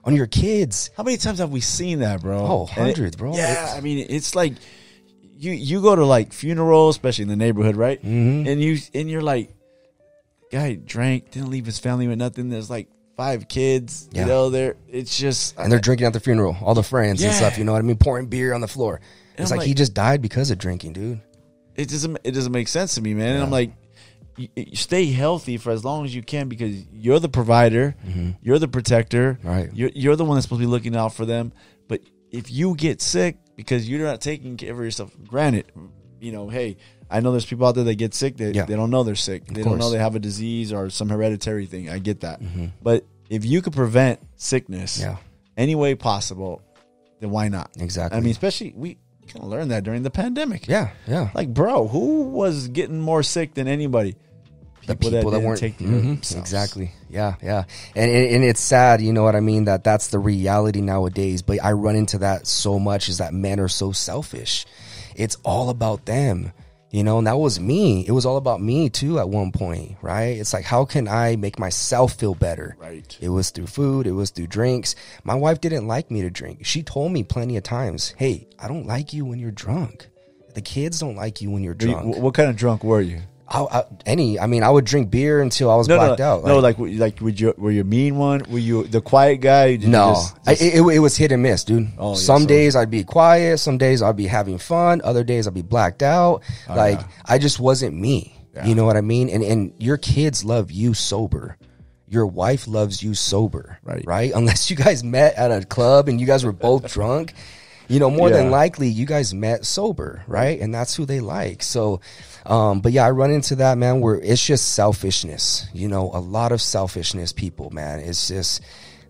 C: on your kids.
B: How many times have we seen that, bro?
C: Oh, hundreds, bro.
B: Yeah, I mean, it's like you go to like funerals, especially in the neighborhood, right?
C: Mm-hmm.
B: And you're like, guy drank, didn't leave his family with nothing. There's like 5 kids, you know. It's just,
C: and they're drinking at the funeral, all the friends and stuff. You know what I mean? Pouring beer on the floor. It's like he just died because of drinking, dude.
B: It doesn't make sense to me, man. And I'm like, you stay healthy for as long as you can, because you're the provider, you're the protector,
C: right?
B: You're the one that's supposed to be looking out for them. But if you get sick because you're not taking care of yourself, granted, you know, hey, I know there's people out there that get sick. They don't know they're sick. They don't know they have a disease or some hereditary thing. I get that. But if you could prevent sickness any way possible, then why not?
C: Exactly.
B: I mean, especially we kind of learned that during the pandemic.
C: Yeah.
B: Like, bro, who was getting more sick than anybody?
C: The people that weren't
B: taking care of themselves.
C: Exactly. Yeah. And it's sad, you know what I mean, that's the reality nowadays. But I run into that so much, is that men are so selfish. It's all about them, you know, and that was me. It was all about me too at one point, right? It's like, how can I make myself feel better?
B: Right.
C: It was through food. It was through drinks. My wife didn't like me to drink. She told me plenty of times, hey, I don't like you when you're drunk. The kids don't like you when you're drunk.
B: What kind of drunk were you?
C: I would drink beer until I was blacked out.
B: Were you a mean one? Were you the quiet guy?
C: It was hit and miss, dude. Some days I'd be quiet. Some days I'd be having fun. Other days I'd be blacked out. I just wasn't me. Yeah. You know what I mean? And your kids love you sober. Your wife loves you sober. Right? Unless you guys met at a club and you guys were both drunk. You know, more than likely, you guys met sober, right? And that's who they like. So, but yeah, I run into that, man, where it's just selfishness. You know, a lot of selfishness, people, man. It's just,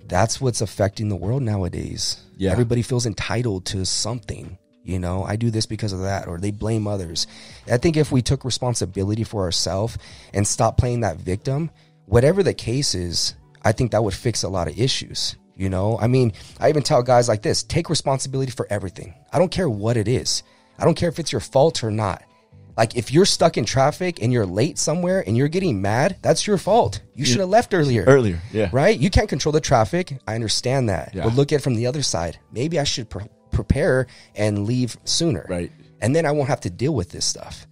C: that's what's affecting the world nowadays. Yeah. Everybody feels entitled to something. You know, I do this because of that, or they blame others. I think if we took responsibility for ourselves and stopped playing that victim, whatever the case is, I think that would fix a lot of issues. You know, I mean, I even tell guys like this, take responsibility for everything. I don't care what it is. I don't care if it's your fault or not. Like, if you're stuck in traffic and you're late somewhere and you're getting mad, that's your fault. You should have left earlier. Yeah. Right? You can't control the traffic. I understand that. Yeah. But look at it from the other side. Maybe I should prepare and leave sooner.
B: Right.
C: And then I won't have to deal with this stuff.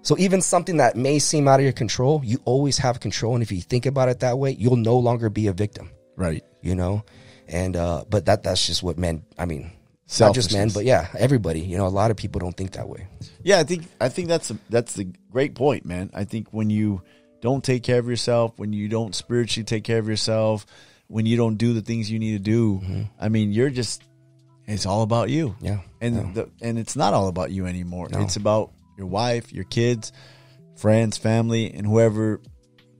C: So even something that may seem out of your control, you always have control. And if you think about it that way, you'll no longer be a victim.
B: Right.
C: You know? And but that's just what men, I mean, not just men, but yeah, everybody. You know, a lot of people don't think that way.
B: Yeah, I think that's a great point, man. I think when you don't take care of yourself, when you don't spiritually take care of yourself, when you don't do the things you need to do, I mean, it's all about you.
C: Yeah.
B: And it's not all about you anymore. No. It's about your wife, your kids, friends, family, and whoever.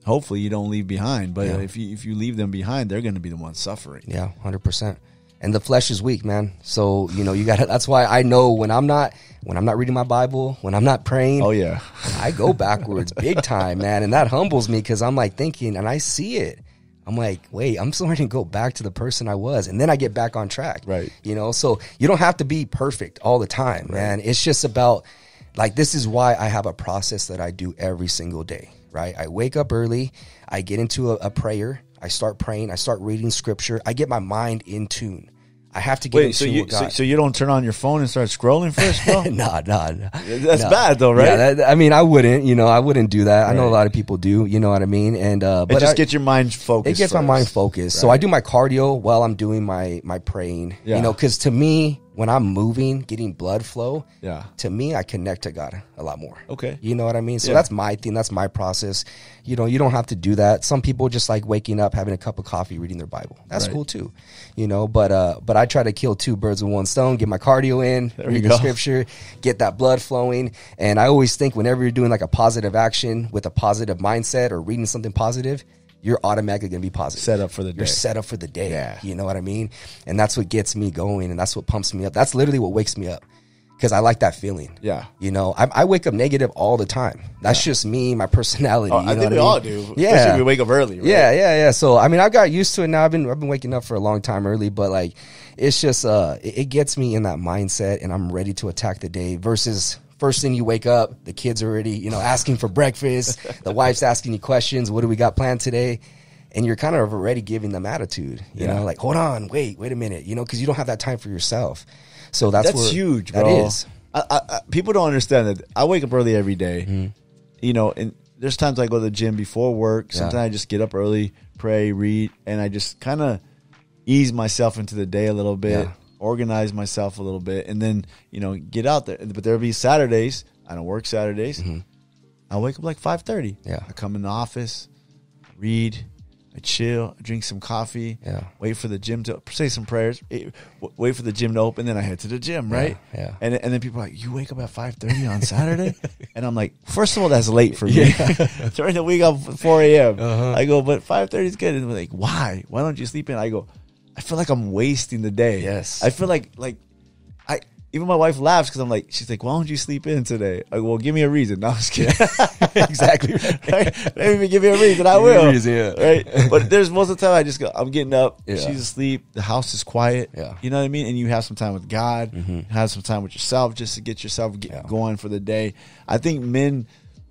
B: Hopefully you don't leave behind, but if you leave them behind, they're going to be the ones suffering.
C: Yeah, 100%. And the flesh is weak, man. So, you know, you got to, that's why I know when I'm not reading my Bible, when I'm not praying, I go backwards big time, man. And that humbles me, because I'm like thinking, and I see it. I'm like, wait, I'm starting to go back to the person I was. And then I get back on track.
B: Right.
C: You know, so you don't have to be perfect all the time, man. It's just about, like, this is why I have a process that I do every single day, right? I wake up early. I get into a prayer. I start praying. I start reading scripture. I get my mind in tune. I have to get in tune with God.
B: So you don't turn on your phone and start scrolling first, bro?
C: Nah.
B: That's bad, though, right?
C: Yeah, I mean, I wouldn't do that.
B: Right.
C: I know a lot of people do, you know what I mean? And but
B: just get your mind focused.
C: It gets my mind focused. Right. So I do my cardio while I'm doing my praying, you know, because to me, when I'm moving, getting blood flow, to me, I connect to God a lot more.
B: Okay.
C: You know what I mean? So that's my thing. That's my process. You know, you don't have to do that. Some people just like waking up, having a cup of coffee, reading their Bible. That's cool too. You know, but I try to kill two birds with one stone, get my cardio in, read the scripture, get that blood flowing. And I always think whenever you're doing like a positive action with a positive mindset or reading something positive, you're automatically going to be positive.
B: Set up for the day.
C: You're set up for the day.
B: Yeah.
C: You know what I mean? And that's what gets me going, and that's what pumps me up. That's literally what wakes me up, because I like that feeling.
B: Yeah.
C: You know, I wake up negative all the time. That's just me, my personality.
B: I think we all do.
C: Yeah.
B: Especially if we wake up early, right?
C: Yeah. So, I mean, I've got used to it now. I've been waking up for a long time early, but like, it's just, it gets me in that mindset, and I'm ready to attack the day versus first thing you wake up, the kids are already, you know, asking for breakfast. The wife's asking you questions. What do we got planned today? And you're kind of already giving them attitude, you know, like, hold on, wait a minute, you know, because you don't have that time for yourself. So that's
B: huge, bro.
C: That is.
B: People don't understand that. I wake up early every day, you know, and there's times I go to the gym before work. Sometimes I just get up early, pray, read, and I just kind of ease myself into the day a little bit, organize myself a little bit, and then, you know, get out there. But there'll be Saturdays. I don't work Saturdays. I wake up like 5:30.
C: Yeah.
B: I come in the office, read, I chill, I drink some coffee, wait for the gym to say some prayers, wait for the gym to open, then I head to the gym, right?
C: Yeah.
B: And then people are like, you wake up at 5:30 on Saturday? And I'm like, first of all, that's late for me. During the week, I'm 4 a.m. I go, but 5:30 is good. And they're like, why? Why don't you sleep in? I go, I feel like I'm wasting the day.
C: Yes.
B: I feel like even my wife laughs because I'm like, she's like, why don't you sleep in today? I go, well, give me a reason. No, I'm just kidding.
C: Exactly.
B: Right? Maybe give me a reason. I will. Right? But there's most of the time I just go, I'm getting up. She's asleep. The house is quiet. You know what I mean? And you have some time with God. Have some time with yourself just to get yourself going for the day. I think men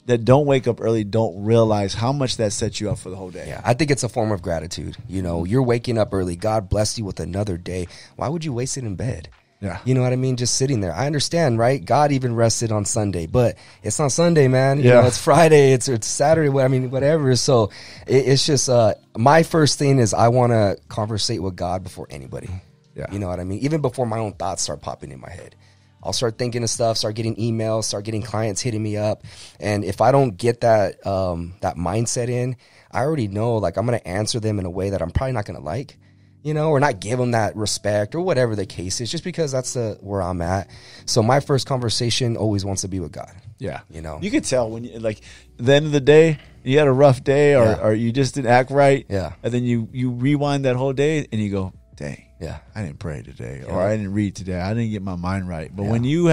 B: that don't wake up early don't realize how much that sets you up for the whole day.
C: Yeah, I think it's a form of gratitude. You know, you're waking up early. God blessed you with another day. Why would you waste it in bed?
B: Yeah.
C: You know what I mean? Just sitting there. I understand, right? God even rested on Sunday, but it's not Sunday, man. You know, it's Friday, it's Saturday, I mean, whatever. So it's just, my first thing is I want to conversate with God before anybody. Yeah. You know what I mean? Even before my own thoughts start popping in my head. I'll start thinking of stuff, start getting emails, start getting clients hitting me up. And if I don't get that, that mindset in, I already know, like, I'm going to answer them in a way that I'm probably not going to like. You know, or not give them that respect or whatever the case is, just because that's where I'm at. So my first conversation always wants to be with God. Yeah. You know,
B: you could tell when you, like, the end of the day, you had a rough day or you just didn't act right. Yeah. And then you rewind that whole day and you go, dang, I didn't pray today or I didn't read today. I didn't get my mind right. But when you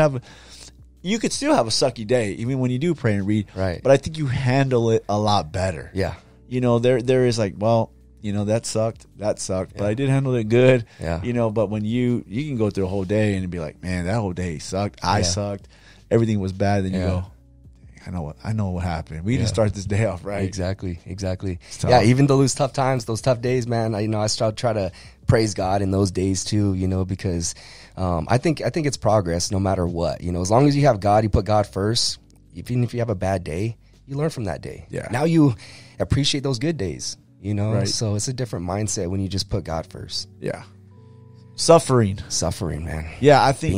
B: could still have a sucky day, even when you do pray and read. Right. But I think you handle it a lot better. Yeah. You know, there is like, well, you know, that sucked, but I did handle it good. Yeah. You know, but when you can go through a whole day and be like, man, that whole day sucked. I sucked. Everything was bad. Then you go, I know what happened. We didn't start this day off right.
C: Exactly. Yeah, even those tough times, those tough days, man, I still try to praise God in those days too, you know, because I think it's progress no matter what. You know, as long as you have God, you put God first, even if you have a bad day, you learn from that day. Yeah. Now you appreciate those good days. You know, so it's a different mindset when you just put God first.
B: Yeah. Suffering,
C: man.
B: Yeah, I think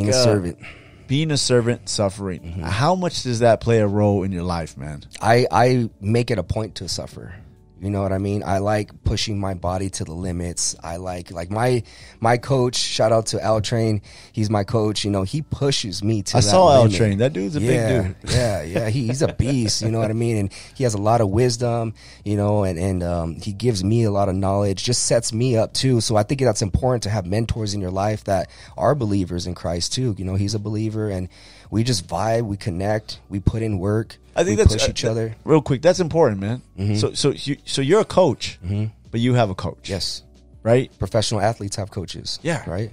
C: being a servant,
B: suffering. Mm-hmm. How much does that play a role in your life, man?
C: I make it a point to suffer. You know what I mean? I like pushing my body to the limits. I like my coach, shout out to Al Train. He's my coach. You know, he pushes me to that limit. I saw
B: Al Train. That dude's a big dude.
C: Yeah. He's a beast. You know what I mean? And he has a lot of wisdom, you know, and he gives me a lot of knowledge, just sets me up too. So I think that's important to have mentors in your life that are believers in Christ too. You know, he's a believer and we just vibe, we connect, we put in work. I think we push each other.
B: Real quick, that's important, man. Mm-hmm. So you're a coach.
C: Mm-hmm.
B: but you have a coach.
C: Yes.
B: Right?
C: Professional athletes have coaches.
B: Yeah.
C: Right?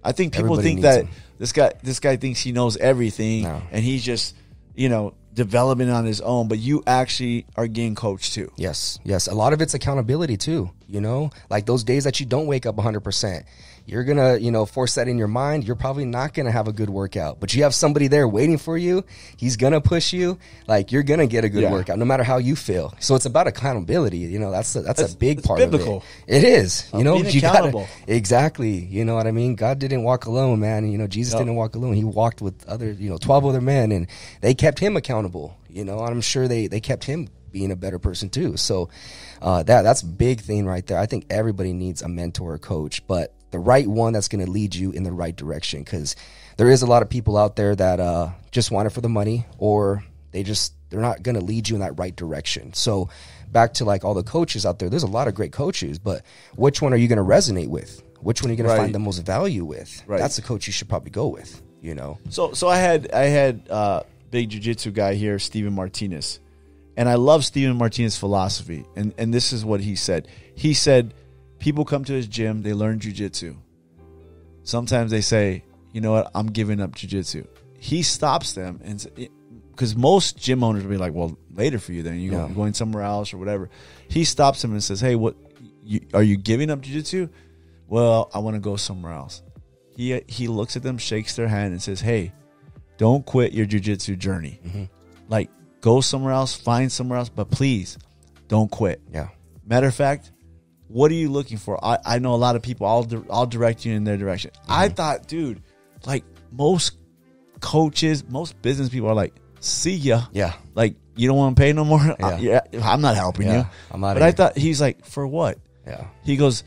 B: I think people
C: Everybody
B: think
C: needs
B: that
C: them.
B: this guy thinks he knows everything,
C: No.
B: and he's just, developing on his own, but you actually are getting coached too.
C: Yes. A lot of it's accountability too, like those days that you don't wake up 100%. You're going to, force that in your mind. You're probably not going to have a good workout, but you have somebody there waiting for you. He's going to push you. Like, you're going to get a good workout no matter how you feel. So it's about accountability. That's a big part
B: biblical.
C: of it. It is.
B: Being
C: you
B: accountable.
C: Exactly. You know what I mean? God didn't walk alone, man. Jesus didn't walk alone. He walked with other, 12 other men, and they kept him accountable. And I'm sure they kept him being a better person too. So that's a big thing right there. I think everybody needs a mentor or coach, but the right one that's going to lead you in the right direction, because there is a lot of people out there that just want it for the money, or they're not going to lead you in that right direction. So back to like all the coaches out there, there's a lot of great coaches, but which one are you going to resonate with? Which one are you going to find the most value with?
B: Right.
C: That's the coach you should probably go with,
B: So I had big jiu-jitsu guy here, Steven Martinez. And I love Steven Martinez's philosophy. And this is what he said. He said, people come to his gym, they learn jiu-jitsu. Sometimes they say, you know what, I'm giving up jiu-jitsu. He stops them, and because most gym owners will be like, well, later for you then. You're going somewhere else or whatever. He stops them and says, hey, are you giving up jiu-jitsu? Well, I want to go somewhere else. He looks at them, shakes their hand, and says, hey, don't quit your jiu-jitsu journey.
C: Mm-hmm.
B: Like, go somewhere else, find somewhere else, but please don't quit.
C: Yeah.
B: Matter of fact, what are you looking for? I know a lot of people. I'll direct you in their direction. Mm-hmm. I thought, dude, like most coaches, most business people are like, see ya.
C: Yeah.
B: Like, you don't want to pay no more?
C: Yeah.
B: I'm not helping you.
C: I'm out
B: But
C: of
B: I
C: here.
B: thought, he's like, for what?
C: Yeah.
B: He goes,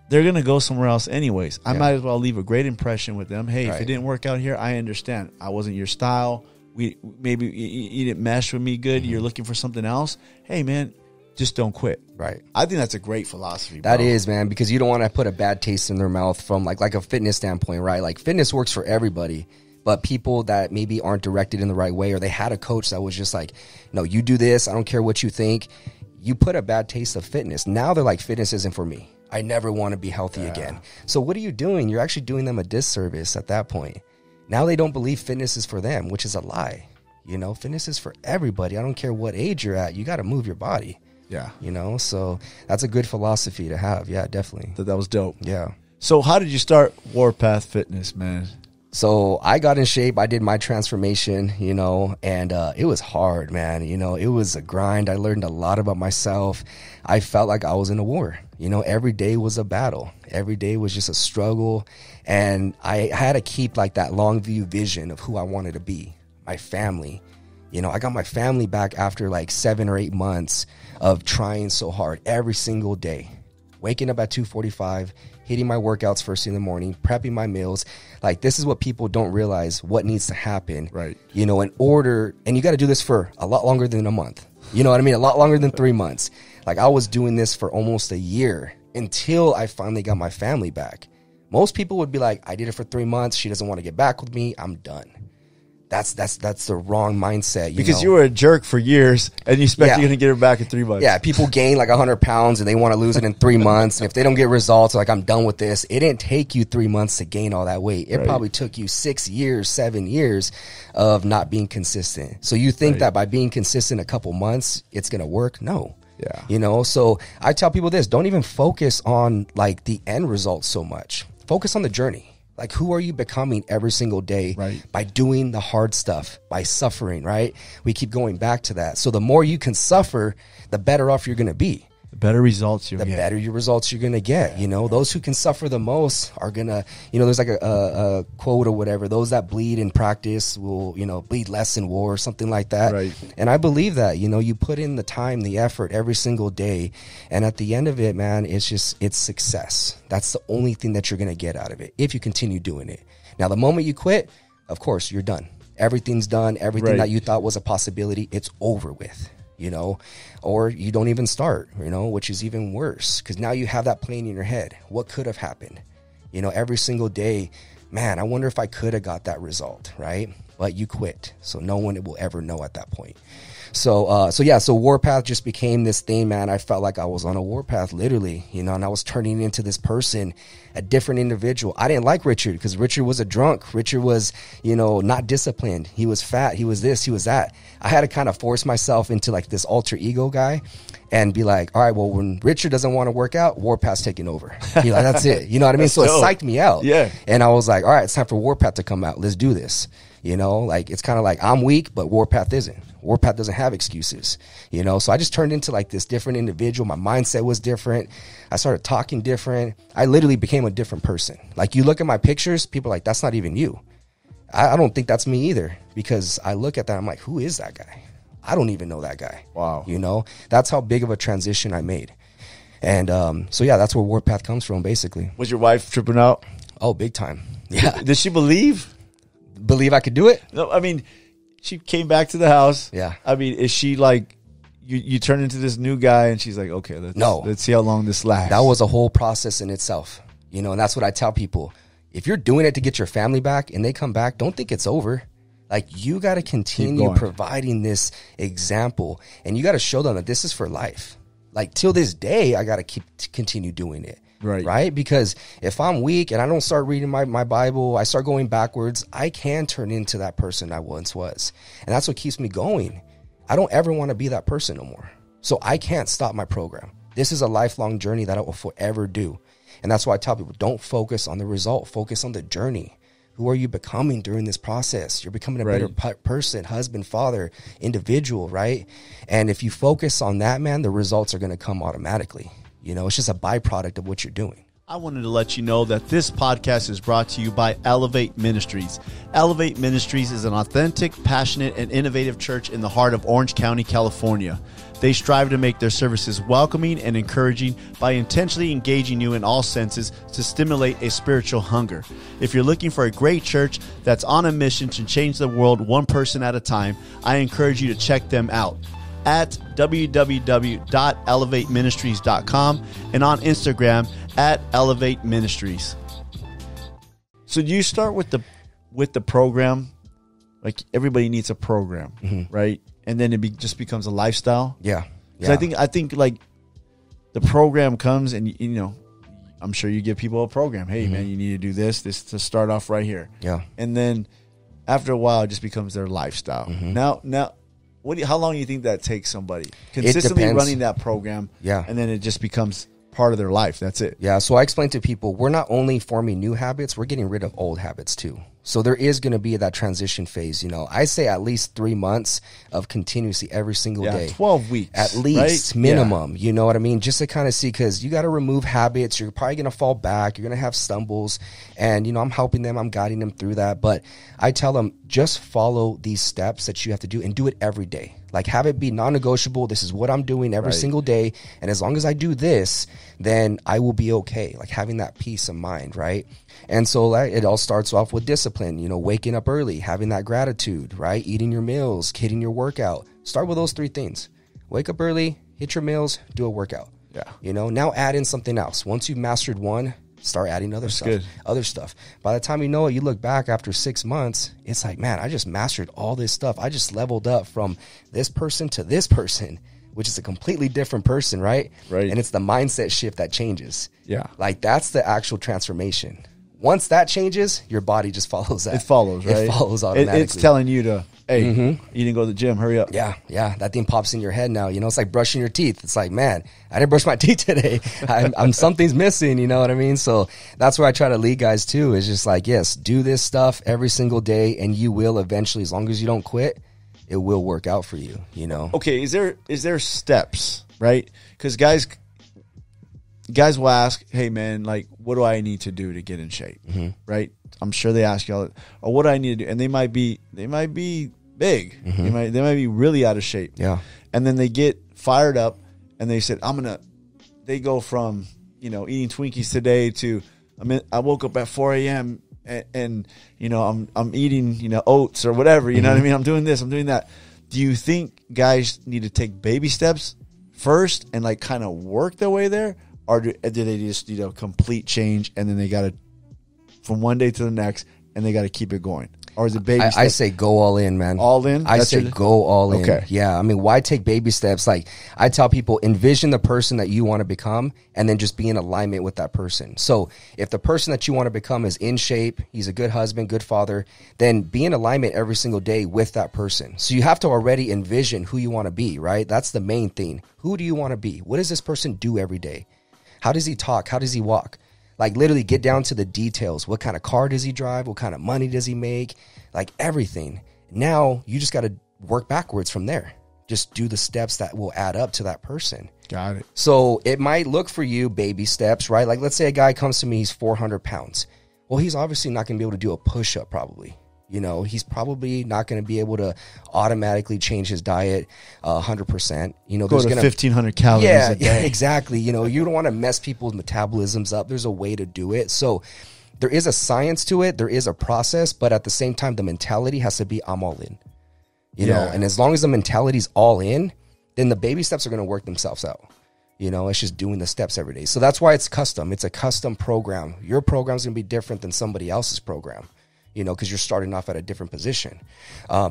B: they're going to go somewhere else anyways. I
C: Yeah.
B: might as well leave a great impression with them. Hey, if
C: Right.
B: it didn't work out here, I understand. I wasn't your style. Maybe you didn't mesh with me good. Mm-hmm. You're looking for something else. Hey, man, just don't quit.
C: Right.
B: I think that's a great philosophy, bro.
C: That is, man, because you don't want to put a bad taste in their mouth from like a fitness standpoint, right? Like, fitness works for everybody, but people that maybe aren't directed in the right way, or they had a coach that was just like, no, you do this, I don't care what you think. You put a bad taste of fitness. Now they're like, fitness isn't for me. I never want to be healthy again. So what are you doing? You're actually doing them a disservice at that point. Now they don't believe fitness is for them, which is a lie. Fitness is for everybody. I don't care what age you're at. You got to move your body.
B: Yeah.
C: So that's a good philosophy to have. Yeah, definitely.
B: That was dope.
C: Yeah.
B: So how did you start Warpath Fitness, man?
C: So I got in shape. I did my transformation, and it was hard, man. It was a grind. I learned a lot about myself. I felt like I was in a war. Every day was a battle. Every day was just a struggle. And I had to keep like that long view vision of who I wanted to be, my family. I got my family back after like 7 or 8 months of trying so hard every single day, waking up at 2:45, hitting my workouts first thing in the morning, prepping my meals. Like, this is what people don't realize what needs to happen.
B: Right.
C: In order, and you got to do this for a lot longer than a month. You know what I mean? A lot longer than 3 months. Like, I was doing this for almost a year until I finally got my family back. Most people would be like, I did it for 3 months. She doesn't want to get back with me. I'm done. That's the wrong mindset.
B: Because you were a jerk for years, and you expect you're going to get her back in 3 months.
C: Yeah, people gain like 100 pounds, and they want to lose it in 3 months. And if they don't get results, like, I'm done with this. It didn't take you 3 months to gain all that weight. It probably took you 6 years, 7 years of not being consistent. So you think that by being consistent a couple months, it's going to work? No.
B: Yeah.
C: So I tell people this: don't even focus on like the end result so much. Focus on the journey. Like, who are you becoming every single day by doing the hard stuff, by suffering, right? We keep going back to that. So the more you can suffer, the better off you're going to be.
B: The better results you get.
C: The better your results you're going to get. Those who can suffer the most are going to, there's like a quote or whatever. Those that bleed in practice will, bleed less in war, or something like that.
B: Right.
C: And I believe that, you put in the time, the effort every single day. And at the end of it, man, it's success. That's the only thing that you're going to get out of it if you continue doing it. Now, the moment you quit, of course, you're done. Everything's done. Everything that you thought was a possibility, it's over with. Or you don't even start, which is even worse, because now you have that playing in your head. What could have happened? Every single day, man, I wonder if I could have got that result, right? But you quit. So no one will ever know at that point. So Warpath just became this thing, man. I felt like I was on a warpath, literally, you know, and I was turning into this person, a different individual. I didn't like Richard because Richard was a drunk. Richard was, you know, not disciplined. He was fat. He was this, he was that. I had to kind of force myself into like this alter ego guy and be like, all right, well, when Richard doesn't want to work out, Warpath's taking over. You know, that's it. You know what I mean? So
B: dope.
C: It psyched me out.
B: Yeah.
C: And I was like, all right, it's time for Warpath to come out. Let's do this. You know, like it's kind of like I'm weak, but Warpath isn't. Warpath doesn't have excuses, you know? So I just turned into like this different individual. My mindset was different. I started talking different. I literally became a different person. Like you look at my pictures, people are like, that's not even you. I don't think that's me either, because I look at that, I'm like, who is that guy? I don't even know that guy.
B: Wow.
C: You know, that's how big of a transition I made. And so, yeah, that's where Warpath comes from, basically.
B: Was your wife tripping out?
C: Oh, big time. Yeah.
B: Did she believe
C: I could do it?
B: No, I mean, she came back to the house.
C: Yeah.
B: I mean, is she like, you turn into this new guy and she's like, okay, let's see how long this lasts.
C: That was a whole process in itself, you know, and that's what I tell people. If you're doing it to get your family back and they come back, don't think it's over. Like, you got to continue providing this example, and you got to show them that this is for life. Like, till this day, I got to continue doing it. Right? Because if I'm weak and I don't start reading my Bible, I start going backwards, I can turn into that person I once was. And that's what keeps me going. I don't ever want to be that person no more. So I can't stop my program. This is a lifelong journey that I will forever do. And that's why I tell people, don't focus on the result. Focus on the journey. Who are you becoming during this process? You're becoming a better person, husband, father, individual, right? And if you focus on that, man, the results are going to come automatically. You know, it's just a byproduct of what you're doing.
B: I wanted to let you know that this podcast is brought to you by Elevate Ministries. Elevate Ministries is an authentic, passionate, and innovative church in the heart of Orange County, California. They strive to make their services welcoming and encouraging by intentionally engaging you in all senses to stimulate a spiritual hunger. If you're looking for a great church that's on a mission to change the world one person at a time, I encourage you to check them out at www.elevateministries.com and on Instagram at Elevate Ministries. So do you start with the program? Like, everybody needs a program, right? And then it just becomes a lifestyle.
C: Yeah.
B: I think like the program comes and, you know, I'm sure you give people a program. Hey, man, you need to do this to start off right here.
C: Yeah.
B: And then after a while, it just becomes their lifestyle. Now, how long do you think that takes somebody consistently running that program?
C: Yeah.
B: And then it just becomes part of their life. That's it.
C: Yeah. So I explain to people, we're not only forming new habits, we're getting rid of old habits too. So there is going to be that transition phase. You know, I say at least 3 months of continuously every single day.
B: 12 weeks.
C: At least, minimum. You know what I mean? Just to kind of see, because you got to remove habits. You're probably going to fall back. You're going to have stumbles. And, you know, I'm helping them. I'm guiding them through that. But I tell them, just follow these steps that you have to do and do it every day. Like, have it be non-negotiable. This is what I'm doing every single day. And as long as I do this, then I will be okay. Like, having that peace of mind, right? And so like, it all starts off with discipline, you know, waking up early, having that gratitude, right? Eating your meals, hitting your workout. Start with those 3 things. Wake up early, hit your meals, do a workout.
B: Yeah.
C: You know, now add in something else. Once you've mastered one, start adding other stuff. By the time you know it, you look back after 6 months, it's like, man, I just mastered all this stuff. I just leveled up from this person to this person, which is a completely different person, right?
B: Right.
C: And it's the mindset shift that changes.
B: Yeah.
C: Like, that's the actual transformation. Once that changes, your body just follows that.
B: It follows, right?
C: It follows automatically.
B: It's telling you to, hey, you didn't go to the gym, hurry up.
C: Yeah. That thing pops in your head now. You know, it's like brushing your teeth. It's like, man, I didn't brush my teeth today. I'm something's missing, you know what I mean? So that's where I try to lead guys too, is just like, yes, do this stuff every single day, and you will eventually, as long as you don't quit, it will work out for you, you know?
B: Okay, is there steps, right? Because guys will ask, hey, man, like, what do I need to do to get in shape, right? I'm sure they ask y'all, or what do I need to do? And they might be big. They might be really out of shape.
C: Yeah.
B: And then they get fired up and they said, they go from, you know, eating Twinkies today to, I woke up at 4 a.m. and you know, I'm eating, you know, oats or whatever, you know what I mean? I'm doing this, I'm doing that. Do you think guys need to take baby steps first and like kind of work their way there? Or do they just need a complete change and then they got to, from one day to the next, and they got to keep it going? Or is it baby steps?
C: I say go all in, man.
B: All in?
C: I say go all in.
B: Okay.
C: Yeah. I mean, why take baby steps? Like, I tell people, envision the person that you want to become and then just be in alignment with that person. So if the person that you want to become is in shape, he's a good husband, good father, then be in alignment every single day with that person. So you have to already envision who you want to be, right? That's the main thing. Who do you want to be? What does this person do every day? How does he talk? How does he walk? Like, literally get down to the details. What kind of car does he drive? What kind of money does he make? Like, everything. Now you just got to work backwards from there. Just do the steps that will add up to that person.
B: Got it.
C: So it might look for you baby steps, right? Like, let's say a guy comes to me, he's 400 pounds. Well, he's obviously not going to be able to do a push-up probably. You know, he's probably not going to be able to automatically change his diet 100%. You know,
B: go to 1,500 calories a day.
C: Yeah, exactly. You know, you don't want to mess people's metabolisms up. There's a way to do it. So there is a science to it. There is a process. But at the same time, the mentality has to be, I'm all in. You know, and as long as the mentality's all in, then the baby steps are going to work themselves out. You know, it's just doing the steps every day. So that's why it's custom. It's a custom program. Your program's going to be different than somebody else's program. You know, because you're starting off at a different position.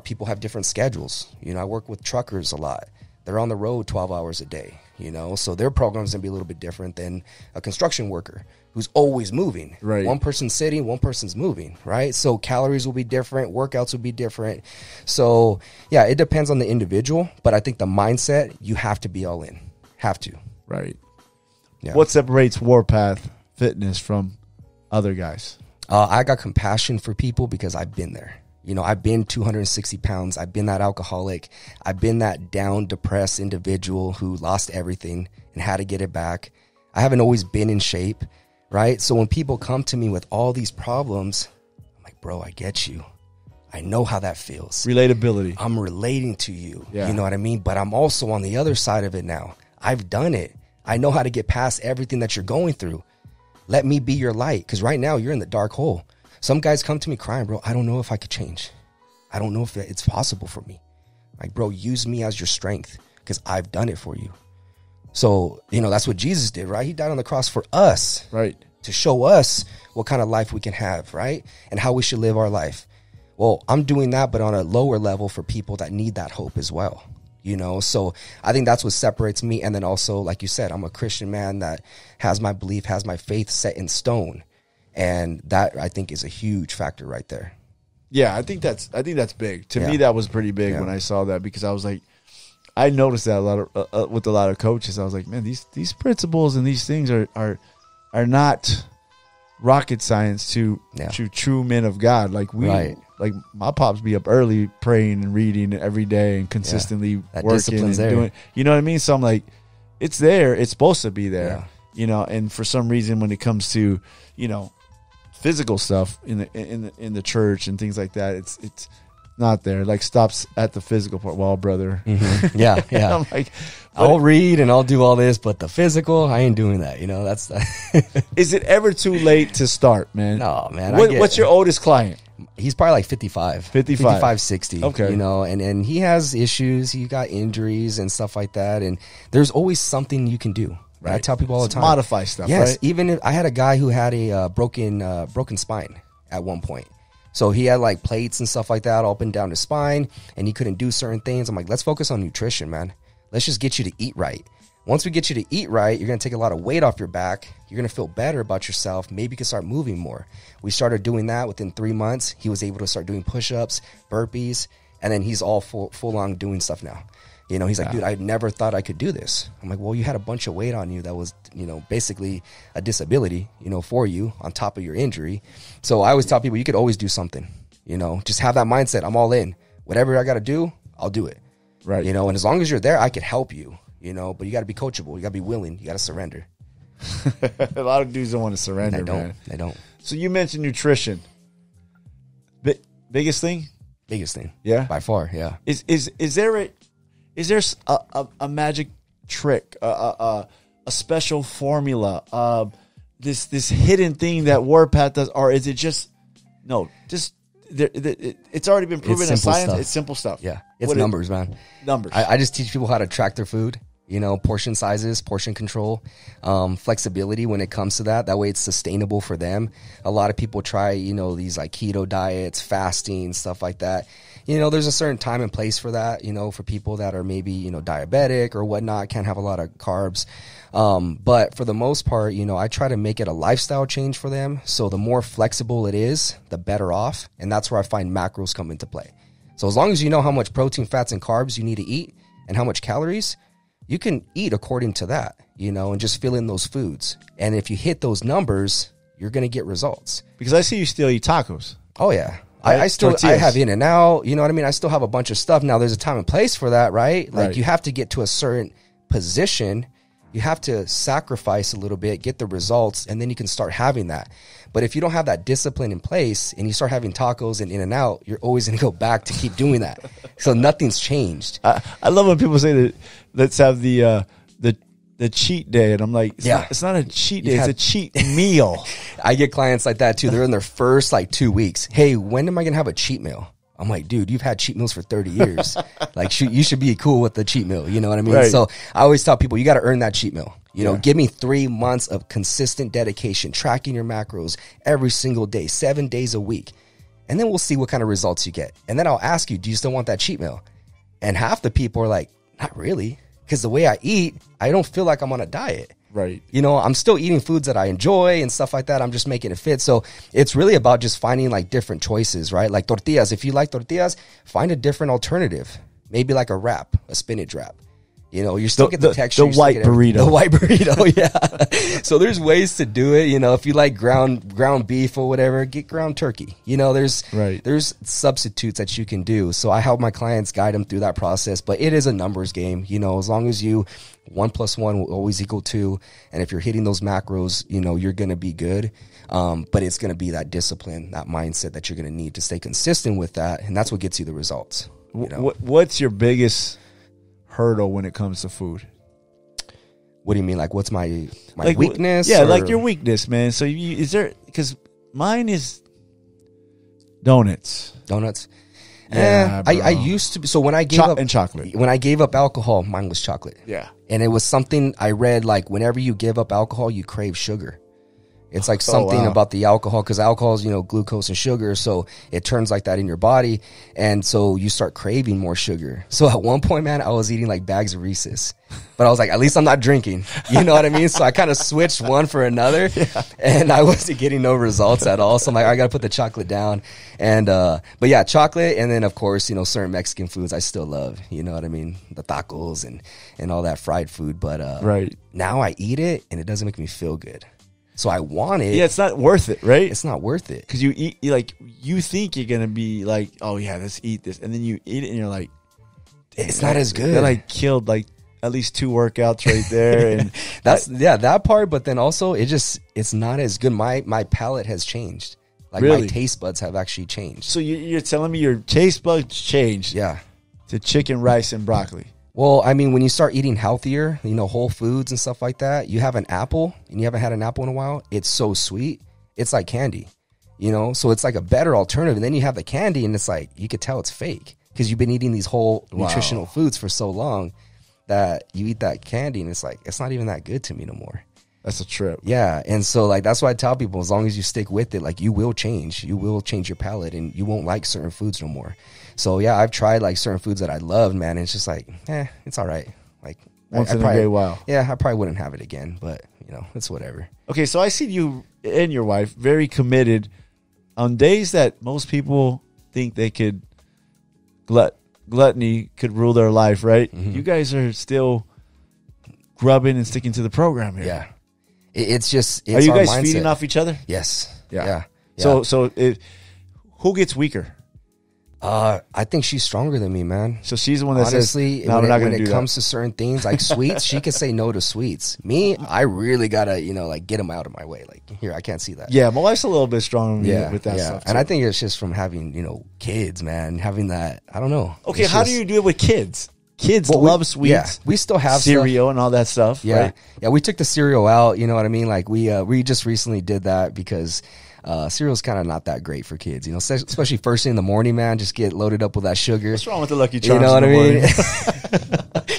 C: People have different schedules. You know, I work with truckers a lot. They're on the road 12 hours a day, you know, so their program's going to be a little bit different than a construction worker who's always moving.
B: Right.
C: One person's sitting, one person's moving, right? So calories will be different, workouts will be different. So, yeah, it depends on the individual, but I think the mindset, you have to be all in. Have to.
B: Right.
C: Yeah.
B: What separates Warpath Fitness from other guys?
C: I got compassion for people because I've been there. You know, I've been 260 pounds. I've been that alcoholic. I've been that down, depressed individual who lost everything and had to get it back. I haven't always been in shape, right? So when people come to me with all these problems, I'm like, bro, I get you. I know how that feels.
B: Relatability.
C: I'm relating to you.
B: Yeah.
C: You know what I mean? But I'm also on the other side of it now. I've done it. I know how to get past everything that you're going through. Let me be your light, because right now you're in the dark hole. Some guys come to me crying, bro, I don't know if I could change. I don't know if it's possible for me. Like, bro, use me as your strength because I've done it for you. So, you know, that's what Jesus did, right? He died on the cross for us.
B: Right.
C: To show us what kind of life we can have, right? And how we should live our life. Well, I'm doing that, but on a lower level for people that need that hope as well. You know, so I think that's what separates me. And then also, like you said, I'm a Christian man that has my belief, has my faith set in stone. And that, I think, is a huge factor right there.
B: Yeah, I think that's big. To me, that was pretty big when I saw that, because I was like, I noticed that a lot of with a lot of coaches. I was like, man, these principles and these things are not rocket science to true men of God. Like like my pops be up early praying and reading every day and consistently working and doing. You know what I mean? So I'm like, it's there. It's supposed to be there.
C: Yeah.
B: You know, and for some reason, when it comes to, you know, physical stuff in the church and things like that, it's not there. Like, stops at the physical part. Well, brother.
C: Mm-hmm. Yeah.
B: I'm like,
C: I'll read and I'll do all this, but the physical, I ain't doing that. You know, that's.
B: Is it ever too late to start, man?
C: No, man.
B: What's your oldest client?
C: He's probably like 55, 60.
B: Okay.
C: You know, and he has issues. He got injuries and stuff like that. And there's always something you can do. Right. I tell people all the time.
B: Modify stuff,
C: yes,
B: right?
C: Even if I had a guy who had a broken spine at one point. So he had like plates and stuff like that all up and down his spine, and he couldn't do certain things. I'm like, let's focus on nutrition, man. Let's just get you to eat right. Once we get you to eat right, you're going to take a lot of weight off your back. You're going to feel better about yourself. Maybe you can start moving more. We started doing that within 3 months. He was able to start doing push-ups, burpees, and then he's all full on doing stuff now. You know, he's like, dude, I never thought I could do this. I'm like, well, you had a bunch of weight on you that was, you know, basically a disability, you know, for you on top of your injury. So I always tell people, you could always do something, you know, just have that mindset. I'm all in. Whatever I got to do, I'll do it.
B: Right.
C: You know, and as long as you're there, I could help you, you know, but you got to be coachable. You got to be willing. You got to surrender.
B: A lot of dudes don't want to surrender, man.
C: They don't.
B: So you mentioned nutrition. Biggest thing?
C: Biggest thing.
B: Yeah.
C: By far. Yeah.
B: Is there a magic trick, a special formula, this hidden thing that Warpath does, or is it just it's already been proven in science?
C: Stuff.
B: It's simple stuff.
C: Yeah, it's numbers, man.
B: Numbers.
C: I just teach people how to track their food You know, portion sizes, portion control, flexibility when it comes to that. That way it's sustainable for them. A lot of people try, you know, these like keto diets, fasting, stuff like that. You know, there's a certain time and place for that, you know, for people that are maybe, you know, diabetic or whatnot, can't have a lot of carbs. But for the most part, you know, I try to make it a lifestyle change for them. So the more flexible it is, the better off. And that's where I find macros come into play. So as long as you know how much protein, fats, and carbs you need to eat and how much calories, you can eat according to that, you know, and just fill in those foods. And if you hit those numbers, you're going to get results.
B: Because I see you still eat tacos.
C: Oh, yeah.
B: Right?
C: I still
B: Tortillas.
C: I have In-N-Out, you know what I mean? I still have a bunch of stuff. Now, there's a time and place for that, right? Like,
B: Right.
C: you have to get to a certain position. You have to sacrifice a little bit, get the results, and then you can start having that. But if you don't have that discipline in place and you start having tacos and In-N-Out, you're always going to go back to keep doing that. So nothing's changed.
B: I love when people say that let's have the cheat day, and I'm like, it's not a cheat day, it's a cheat meal.
C: I get clients like that too. They're in their first like 2 weeks. Hey, when am I going to have a cheat meal? I'm like, dude, you've had cheat meals for 30 years. Like, you should be cool with the cheat meal. You know what I mean?
B: Right.
C: So I always tell people, you got to earn that cheat meal. You know, give me 3 months of consistent dedication, tracking your macros every single day, 7 days a week. And then we'll see what kind of results you get. And then I'll ask you, do you still want that cheat meal? And half the people are like, not really. Because the way I eat, I don't feel like I'm on a diet.
B: Right.
C: You know, I'm still eating foods that I enjoy and stuff like that. I'm just making it fit. So it's really about just finding like different choices, right? Like tortillas. If you like tortillas, find a different alternative. Maybe like a wrap, a spinach wrap. You know, you still get the texture.
B: The white burrito.
C: The white burrito, yeah. So there's ways to do it. You know, if you like ground beef or whatever, get ground turkey. You know, there's substitutes that you can do. So I help my clients, guide them through that process. But it is a numbers game. You know, as long as 1 + 1 will always equal 2. And if you're hitting those macros, you know, you're going to be good. But it's going to be that discipline, that mindset that you're going to need to stay consistent with that. And that's what gets you the results. You know?
B: What's your biggest hurdle when it comes to food?
C: What do you mean? Like, what's my
B: like,
C: weakness?
B: Yeah,
C: or?
B: like your weakness, man. So is there, because mine is donuts. Yeah,
C: I used to. So when I gave up
B: and chocolate,
C: when I gave up alcohol, mine was chocolate.
B: Yeah,
C: and it was something I read, like whenever you give up alcohol, you crave sugar. It's like something about the alcohol, because alcohol is, you know, glucose and sugar. So it turns like that in your body. And so you start craving more sugar. So at one point, man, I was eating like bags of Reese's, but I was like, at least I'm not drinking. You know what I mean? So I kind of switched one for another, and I wasn't getting no results at all. So I'm like, I got to put the chocolate down. And, but yeah, chocolate. And then of course, you know, certain Mexican foods I still love, you know what I mean? The tacos and all that fried food. But, now I eat it and it doesn't make me feel good. So I want it.
B: Yeah, it's not worth it, right?
C: It's not worth it.
B: Because you eat, you think you're going to be like, oh yeah, let's eat this. And then you eat it and you're like,
C: it's not as good.
B: Then I killed like at least 2 workouts right there. And
C: that part. But then also it's not as good. My palate has changed. Like my taste buds have actually changed.
B: So you're telling me your taste buds changed?
C: Yeah.
B: To chicken, rice, and broccoli.
C: Well, I mean, when you start eating healthier, you know, whole foods and stuff like that, you have an apple and you haven't had an apple in a while. It's so sweet. It's like candy, you know? So it's like a better alternative. And then you have the candy and it's like, you could tell it's fake because you've been eating these whole nutritional foods for so long that you eat that candy and it's like, it's not even that good to me no more.
B: That's a trip.
C: Yeah. And so like, that's why I tell people, as long as you stick with it, like you will change your palate and you won't like certain foods no more. So yeah, I've tried like certain foods that I love, man. And it's just like, it's all right. Like
B: once in a great while.
C: Yeah, I probably wouldn't have it again, but you know, it's whatever.
B: Okay, so I see you and your wife very committed on days that most people think they could gluttony could rule their life, right? Mm-hmm. You guys are still grubbing and sticking to the program here.
C: Yeah, it's
B: are you guys
C: mindset.
B: feeding off each other?
C: Yes.
B: Yeah. So who gets weaker?
C: I think she's stronger than me, man.
B: So she's the one that
C: honestly,
B: says, no, I'm not going to do that.
C: When it comes to certain things like sweets, she can say no to sweets. Me, I really got to, you know, like get them out of my way. Like, here, I can't see that.
B: Yeah, my wife's a little bit stronger with that stuff, too.
C: And I think it's just from having, you know, kids, man, having that, I don't know.
B: Okay, how do you do it with kids? Kids love sweets. Yeah,
C: we still have
B: cereal and all that stuff.
C: Yeah.
B: Right?
C: Yeah, we took the cereal out, you know what I mean? Like we just recently did that because Cereal's kind of not that great for kids, you know, especially first thing in the morning, man. Just get loaded up with that sugar.
B: What's wrong with the Lucky Charms?
C: You know what I mean?
B: Morning?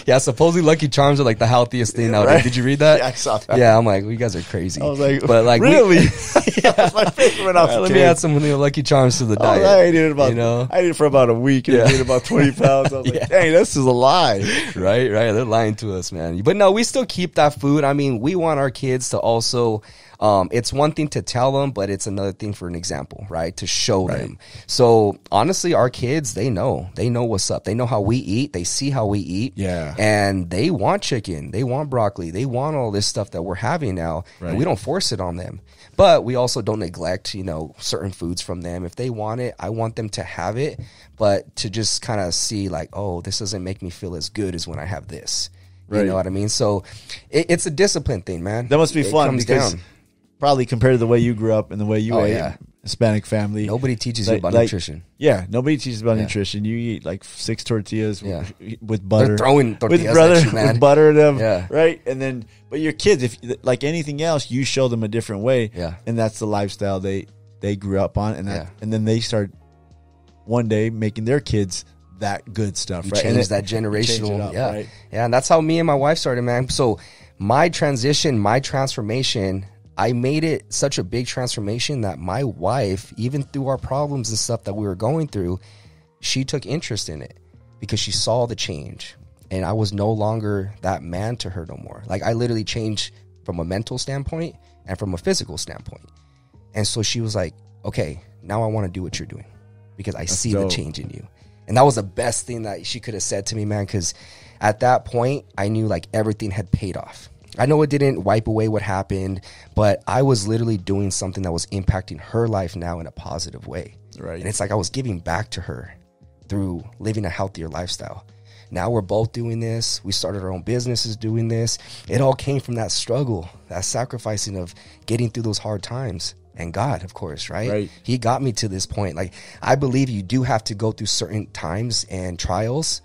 C: Yeah, supposedly Lucky Charms are like the healthiest thing nowadays. Right? Did you read that?
B: Yeah, I saw that.
C: Yeah, I'm like, well, you guys are crazy.
B: I was like,
C: but like,
B: really? That's my favorite when I was a
C: let
B: kid.
C: me add some Lucky Charms to the diet.
B: I ate it about,
C: you know?
B: I ate it for about a week and I gained about 20 pounds. I was like, dang, this is a lie.
C: Right. They're lying to us, man. But no, we still keep that food. I mean, we want our kids to also, it's one thing to tell them, but it's another thing for an example, right? To show them. So honestly, our kids, they know what's up. They know how we eat. They see how we eat.
B: Yeah.
C: And they want chicken. They want broccoli. They want all this stuff that we're having now. Right. And we don't force it on them. But we also don't neglect, you know, certain foods from them. If they want it, I want them to have it, but to just kind of see like, oh, this doesn't make me feel as good as when I have this. You know what I mean? So it's a discipline thing, man.
B: That must be fun because probably compared to the way you grew up and the way you ate, Hispanic family.
C: Nobody teaches you about nutrition.
B: Yeah, nobody teaches about nutrition. You eat like 6 tortillas with butter.
C: They're throwing tortillas
B: with,
C: at you, man.
B: With butter in them, right? And then, but your kids, if like anything else, you show them a different way, and that's the lifestyle they grew up on, and and then they start one day making their kids that good stuff, right?
C: Change that generational, right? And that's how me and my wife started, man. So my transition, my transformation, I made it such a big transformation that my wife, even through our problems and stuff that we were going through, she took interest in it because she saw the change, and I was no longer that man to her no more. Like, I literally changed from a mental standpoint and from a physical standpoint. And so she was like, okay, now I want to do what you're doing because I see the change in you. And that was the best thing that she could have said to me, man, because at that point, I knew like everything had paid off. I know it didn't wipe away what happened, but I was literally doing something that was impacting her life now in a positive way. Right. And it's like I was giving back to her through living a healthier lifestyle. Now we're both doing this. We started our own businesses doing this. It all came from that struggle, that sacrificing of getting through those hard times. And God, of course, right? He got me to this point. Like, I believe you do have to go through certain times and trials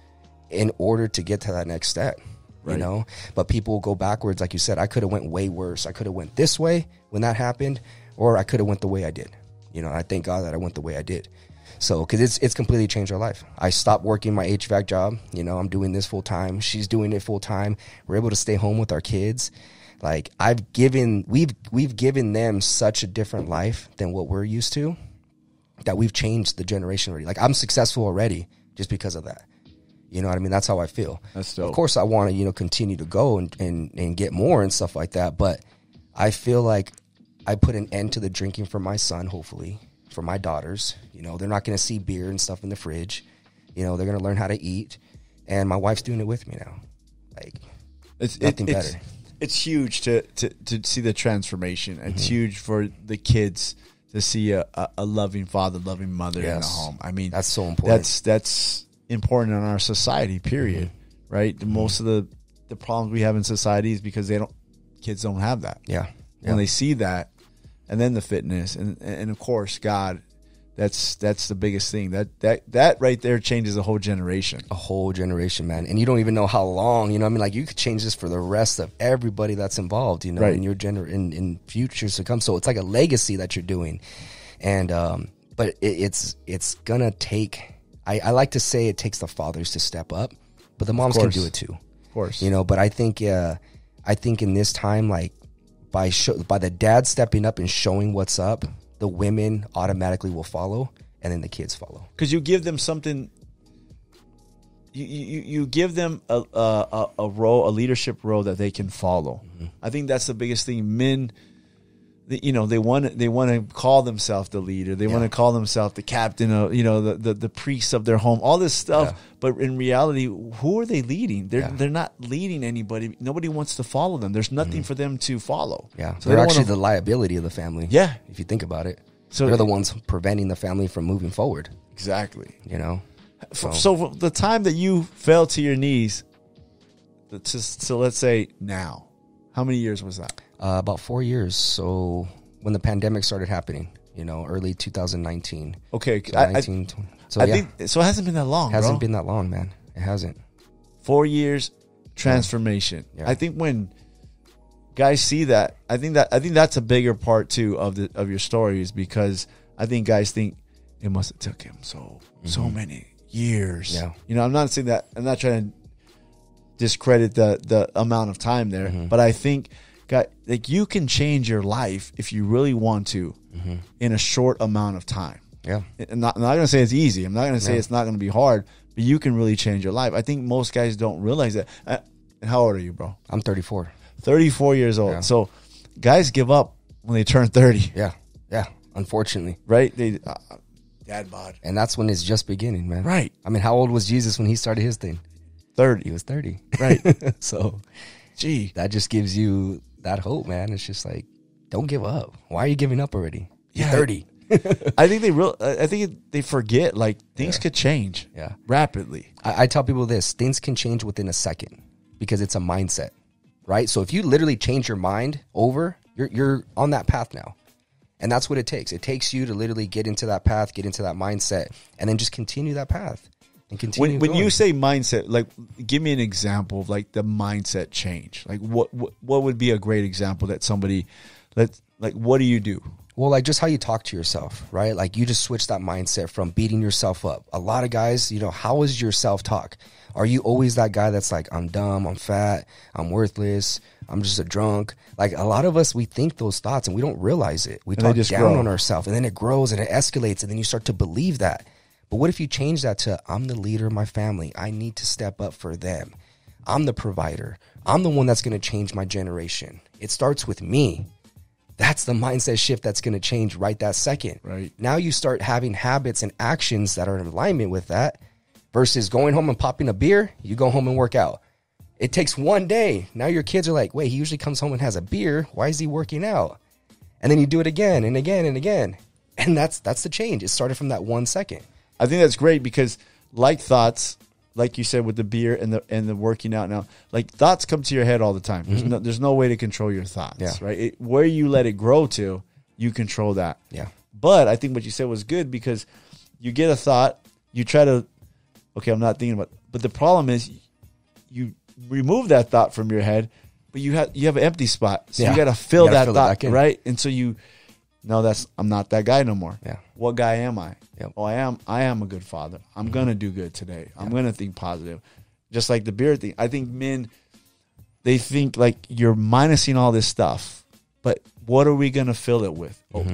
C: in order to get to that next step, you know? But people will go backwards. Like you said, I could have went way worse. I could have went this way when that happened, or I could have went the way I did. You know, I thank God that I went the way I did. So, because it's completely changed our life. I stopped working my HVAC job. You know, I'm doing this full time. She's doing it full time. We're able to stay home with our kids. Like, we've given them such a different life than what we're used to that we've changed the generation already. Like, I'm successful already just because of that. You know what I mean? That's how I feel. That's dope. Of course, I want to, you know, continue to go and get more and stuff like that. But I feel like I put an end to the drinking for my son, hopefully, for my daughters. You know, they're not going to see beer and stuff in the fridge. You know, they're going to learn how to eat. And my wife's doing it with me now. Like, nothing better.
B: It's huge to see the transformation. It's huge for the kids to see a loving father, loving mother in the home. I mean,
C: that's so important.
B: That's important in our society, period. Right? Most of the problems we have in society is because kids don't have that. When they see that, and then the fitness and of course God, that's the biggest thing. That right there changes a whole generation.
C: A whole generation, man. And you don't even know how long, you know what I mean? Like, you could change this for the rest of everybody that's involved, you know, in your in futures to come. So it's like a legacy that you're doing. And but it's gonna take, I like to say it takes the fathers to step up, but the moms can do it too.
B: Of course.
C: You know, but I think in this time, like, by the dad stepping up and showing what's up, the women automatically will follow, and then the kids follow. Because
B: you give them something. You give them a role, a leadership role that they can follow. I think that's the biggest thing. Men, they want to call themselves the leader. They want to call themselves the captain of, the priest of their home. All this stuff, but in reality, who are they leading? They're not leading anybody. Nobody wants to follow them. There's nothing for them to follow.
C: So they're actually the liability of the family. If you think about it, so they're the ones preventing the family from moving forward.
B: Exactly.
C: You know.
B: So the time that you fell to your knees, so let's say now, how many years was that?
C: About 4 years. So when the pandemic started happening, early 2019.
B: Okay.
C: 2019,
B: I think so. It hasn't been that long.
C: It hasn't been that long, man. It hasn't.
B: 4 years transformation.
C: Yeah.
B: I think when guys see that. I think that's a bigger part too of your story, is because I think guys think it must have took him so many years.
C: Yeah.
B: You know, I'm not saying that. I'm not trying to discredit the amount of time there, but I think like you can change your life if you really want to in a short amount of time.
C: Yeah.
B: I'm not going to say it's easy. I'm not going to say it's not going to be hard, but you can really change your life. I think most guys don't realize that. How old are you, bro?
C: I'm 34.
B: 34 years old.
C: Yeah.
B: So guys give up when they turn 30.
C: Yeah. Yeah. Unfortunately.
B: Right? They dad bod.
C: And that's when it's just beginning, man.
B: Right.
C: I mean, how old was Jesus when he started his thing?
B: 30.
C: He was 30.
B: Right.
C: So,
B: gee,
C: that just gives you that hope, man. It's just like, don't give up. Why are you giving up already? You're 30.
B: I think they forget, like, things could change rapidly.
C: I tell people this, things can change within a second because it's a mindset, right? So if you literally change your mind over, you're on that path now. And that's what it takes. It takes you to literally get into that path, get into that mindset, and then just continue that path and continue.
B: When you say mindset, like, give me an example of like the mindset change. Like what would be a great example that somebody what do you do?
C: Well, like just how you talk to yourself, right? Like you just switch that mindset from beating yourself up. A lot of guys, you know, how is your self-talk? Are you always that guy that's like, I'm dumb, I'm fat, I'm worthless, I'm just a drunk? Like a lot of us, we think those thoughts and we don't realize it. We talk down on ourselves and then it grows and it escalates and then you start to believe that. But what if you change that to, I'm the leader of my family. I need to step up for them. I'm the provider. I'm the one that's going to change my generation. It starts with me. That's the mindset shift that's going to change right that second.
B: Right.
C: Now you start having habits and actions that are in alignment with that versus going home and popping a beer. You go home and work out. It takes one day. Now your kids are like, wait, he usually comes home and has a beer. Why is he working out? And then you do it again and again and again. And that's the change. It started from that 1 second.
B: I think that's great because like thoughts, like you said with the beer and the working out now, like thoughts come to your head all the time. There's no way to control your thoughts, right? Where you let it grow to, you control that.
C: Yeah.
B: But I think what you said was good because you get a thought, you try to, okay, I'm not thinking about, but the problem is you remove that thought from your head, but you have an empty spot. So you got to fill that thought, right? And so I'm not that guy no more.
C: Yeah.
B: What guy am I?
C: Yep.
B: Oh, I am a good father. I'm going to do good today. I'm going to think positive. Just like the beer thing. I think men, they think like you're minusing all this stuff, but what are we going to fill it with? Oh,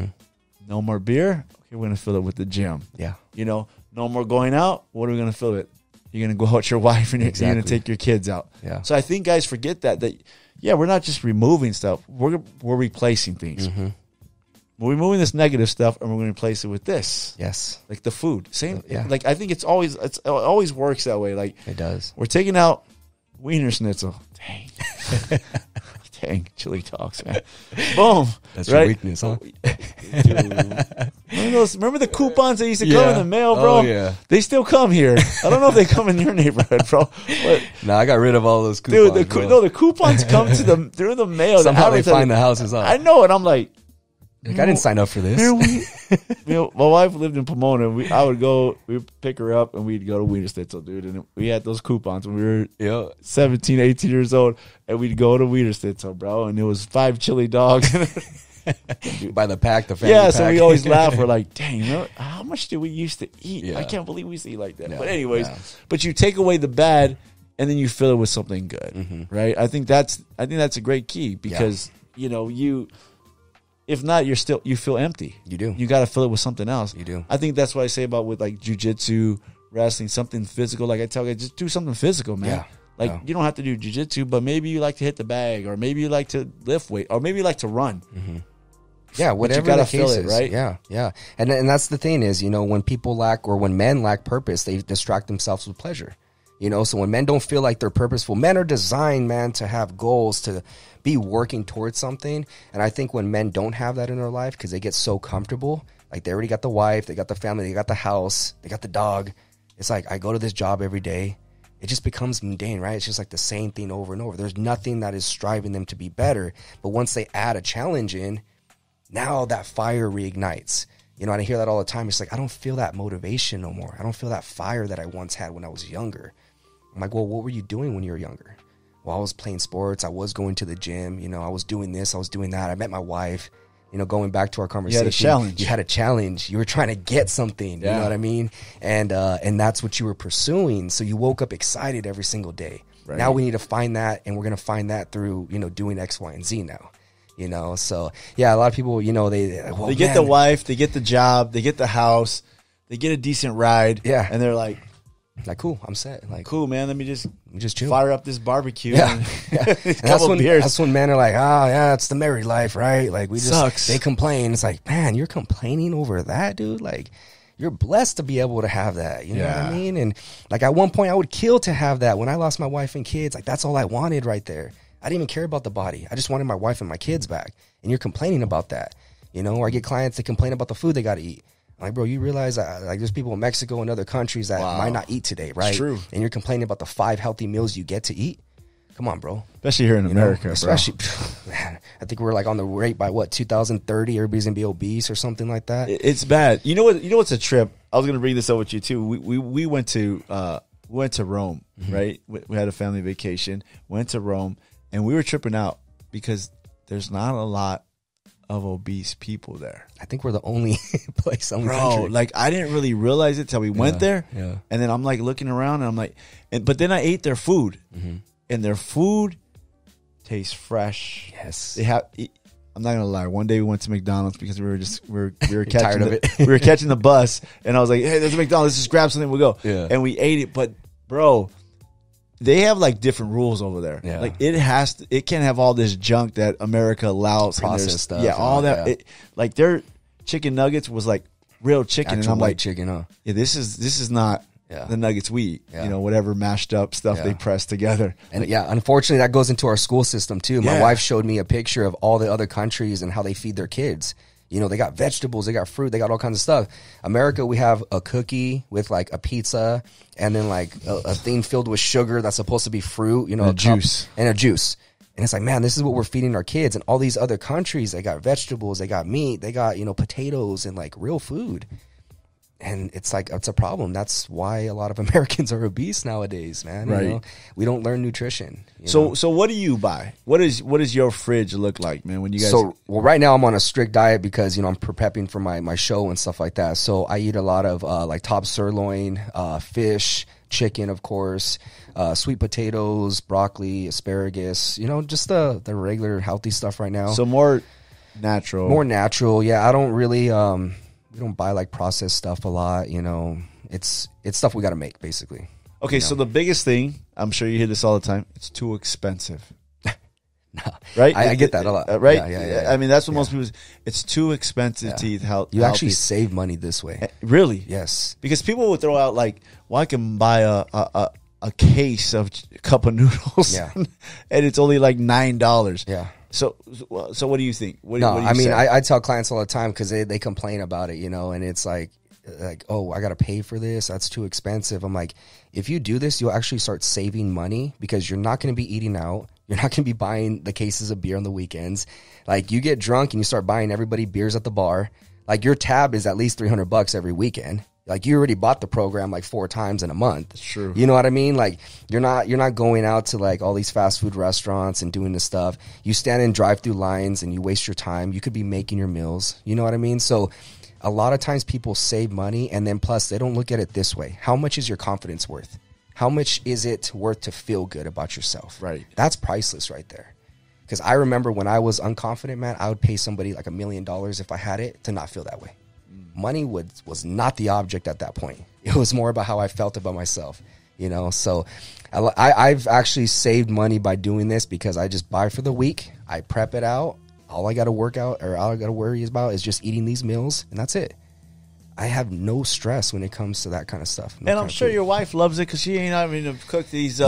B: no more beer? Okay, we're going to fill it with the gym.
C: Yeah.
B: You know, no more going out? What are we going to fill it? You're going to go out with your wife and you're going to take your kids out.
C: Yeah.
B: So I think guys forget that we're not just removing stuff. We're replacing things. We're removing this negative stuff and we're going to replace it with this.
C: Yes.
B: Like the food. Same.
C: Yeah.
B: Like I think it always works that way. Like
C: it does.
B: We're taking out Wiener Schnitzel. Dang. Dang. Chili dogs, man. Boom.
C: That's
B: right?
C: your weakness, huh?
B: Dude. Remember the coupons that used to come in the mail, bro?
C: Oh, yeah.
B: They still come here. I don't know if they come in your neighborhood, bro. But,
C: no, I got rid of all those coupons.
B: Dude, the coupons come through the mail.
C: Somehow they find the houses up.
B: I know, and I'm like,
C: I didn't sign up for this.
B: My wife lived in Pomona. We'd pick her up and we'd go to Wiener Schnitzel, dude. And we had those coupons when we were 17, 18 years old. And we'd go to Wiener Schnitzel, bro. And it was 5 chili dogs.
C: By the pack, the family pack.
B: So we always laugh. We're like, dang, how much did we used to eat?
C: Yeah.
B: I can't believe we used to eat like that. But anyways, but you take away the bad and then you fill it with something good, right? I think that's a great key because, if not, you feel empty. You do. You got to fill it with something else.
C: You do.
B: I think that's what I say about with like jiu-jitsu, wrestling, something physical. Like I tell guys, just do something physical, man.
C: Yeah.
B: Like you don't have to do jiu-jitsu, but maybe you like to hit the bag, or maybe you like to lift weight, or maybe you like to run.
C: Yeah, whatever
B: you gotta
C: the case
B: fill it,
C: is.
B: right?
C: Yeah. And that's the thing is, when people lack or when men lack purpose, they distract themselves with pleasure. So when men don't feel like they're purposeful, men are designed, man, to have goals, to be working towards something. And I think when men don't have that in their life because they get so comfortable, like they already got the wife, they got the family, they got the house, they got the dog. It's like, I go to this job every day. It just becomes mundane, right? It's just like the same thing over and over. There's nothing that is striving them to be better. But once they add a challenge in, now that fire reignites. And I hear that all the time. It's like, I don't feel that motivation no more. I don't feel that fire that I once had when I was younger. I'm like, well, what were you doing when you were younger? while I was playing sports, I was going to the gym, you know, I was doing this, I was doing that. I met my wife, you know, going back to our conversation. You had a challenge. You were trying to get something, you know what I mean? And that's what you were pursuing. So you woke up excited every single day. Right. Now we need to find that, and we're going to find that through, you know, doing X, Y, and Z now. You know, so yeah, a lot of people, you know, they
B: get the wife, they get the job, they get the house, they get a decent ride, and they're like,
C: cool, I'm set. Like,
B: cool, man. Let me just
C: chill,
B: fire up this barbecue.
C: Yeah,
B: and
C: that's when men are like, it's the married life, right? Like we just
B: sucks.
C: They complain. It's like, man, you're complaining over that, dude. Like, you're blessed to be able to have that. You know what I mean? And like at one point, I would kill to have that. When I lost my wife and kids, like that's all I wanted right there. I didn't even care about the body. I just wanted my wife and my kids back. And you're complaining about that. You know, or I get clients that complain about the food they got to eat. I'm like, bro, you realize like there's people in Mexico and other countries that might not eat today, right?
B: It's true.
C: And you're complaining about the 5 healthy meals you get to eat. Come on, bro.
B: Especially here in America,
C: especially, man, I think we're like on the rate by 2030, everybody's gonna be obese or something like that.
B: It's bad. You know what? You know what's a trip? I was gonna bring this up with you too. We went to Rome, right? We had a family vacation. Went to Rome, and we were tripping out because there's not a lot of obese people there.
C: I think we're the only place on the
B: Bro,
C: country.
B: like I didn't really realize it till we went there.
C: Yeah.
B: And then I'm like looking around, and I'm like, but then I ate their food. And their food tastes fresh.
C: Yes,
B: they have. I'm not gonna lie. One day we went to McDonald's because we were catching
C: tired of it.
B: We were catching the bus, and I was like, "Hey, there's a McDonald's. Let's just grab something. We'll go."
C: Yeah.
B: And we ate it, but bro, they have like different rules over there.
C: Yeah.
B: Like it can't have all this junk that America allows.
C: Processed stuff.
B: Yeah, all that.
C: Yeah.
B: Like their chicken nuggets was like real chicken,
C: Actual
B: and I'm
C: white
B: like,
C: chicken, huh?
B: yeah, this is not.
C: Yeah.
B: The nuggets we eat,
C: Yeah.
B: you know, whatever mashed up stuff they press together.
C: And unfortunately, that goes into our school system too. My wife showed me a picture of all the other countries and how they feed their kids. You know, they got vegetables, they got fruit, they got all kinds of stuff. America, we have a cookie with like a pizza and then like a thing filled with sugar that's supposed to be fruit, you know,
B: and juice.
C: And a juice. And it's like, man, this is what we're feeding our kids. And all these other countries, they got vegetables, they got meat, they got, you know, potatoes and like real food. And it's like, it's a problem. That's why a lot of Americans are obese nowadays, man.
B: Right.
C: You know? We don't learn nutrition.
B: So what do you buy? What does your fridge look like, man, when you guys...
C: So, well, right now I'm on a strict diet because, you know, I'm prepping for my show and stuff like that. So I eat a lot of like top sirloin, fish, chicken, of course, sweet potatoes, broccoli, asparagus, you know, just the regular healthy stuff right now.
B: So more natural.
C: More natural, yeah. I don't really... we don't buy like processed stuff a lot, you know. It's stuff we got to make, basically.
B: Okay, so the biggest thing, I'm sure you hear this all the time, it's too expensive.
C: No,
B: right?
C: I get that a lot.
B: Right?
C: Yeah.
B: I mean, that's what most people... It's too expensive to eat healthy.
C: You actually save money this way.
B: Really?
C: Yes.
B: Because people will throw out like, well, I can buy a case of cup of noodles, and it's only like $9.
C: Yeah.
B: So what do you think? What do you
C: I mean,
B: say?
C: I tell clients all the time because they complain about it, you know, and it's like, oh, I got to pay for this. That's too expensive. I'm like, if you do this, you'll actually start saving money because you're not going to be eating out. You're not going to be buying the cases of beer on the weekends. Like you get drunk and you start buying everybody beers at the bar. Like your tab is at least $300 every weekend. Like you already bought the program like 4 times in a month.
B: That's true.
C: You know what I mean? Like you're not going out to like all these fast food restaurants and doing this stuff. You stand in drive-through lines and you waste your time. You could be making your meals. You know what I mean? So a lot of times people save money and then plus they don't look at it this way. How much is your confidence worth? How much is it worth to feel good about yourself?
B: Right.
C: That's priceless right there. Because I remember when I was unconfident, man, I would pay somebody like $1 million if I had it to not feel that way. Money was not the object at that point. It was more about how I felt about myself, you know? So I've actually saved money by doing this because I just buy for the week. I prep it out. All I got to work out or all I got to worry about is just eating these meals and that's it. I have no stress when it comes to that kind of stuff.
B: And I'm sure your wife loves it because she ain't having to cook these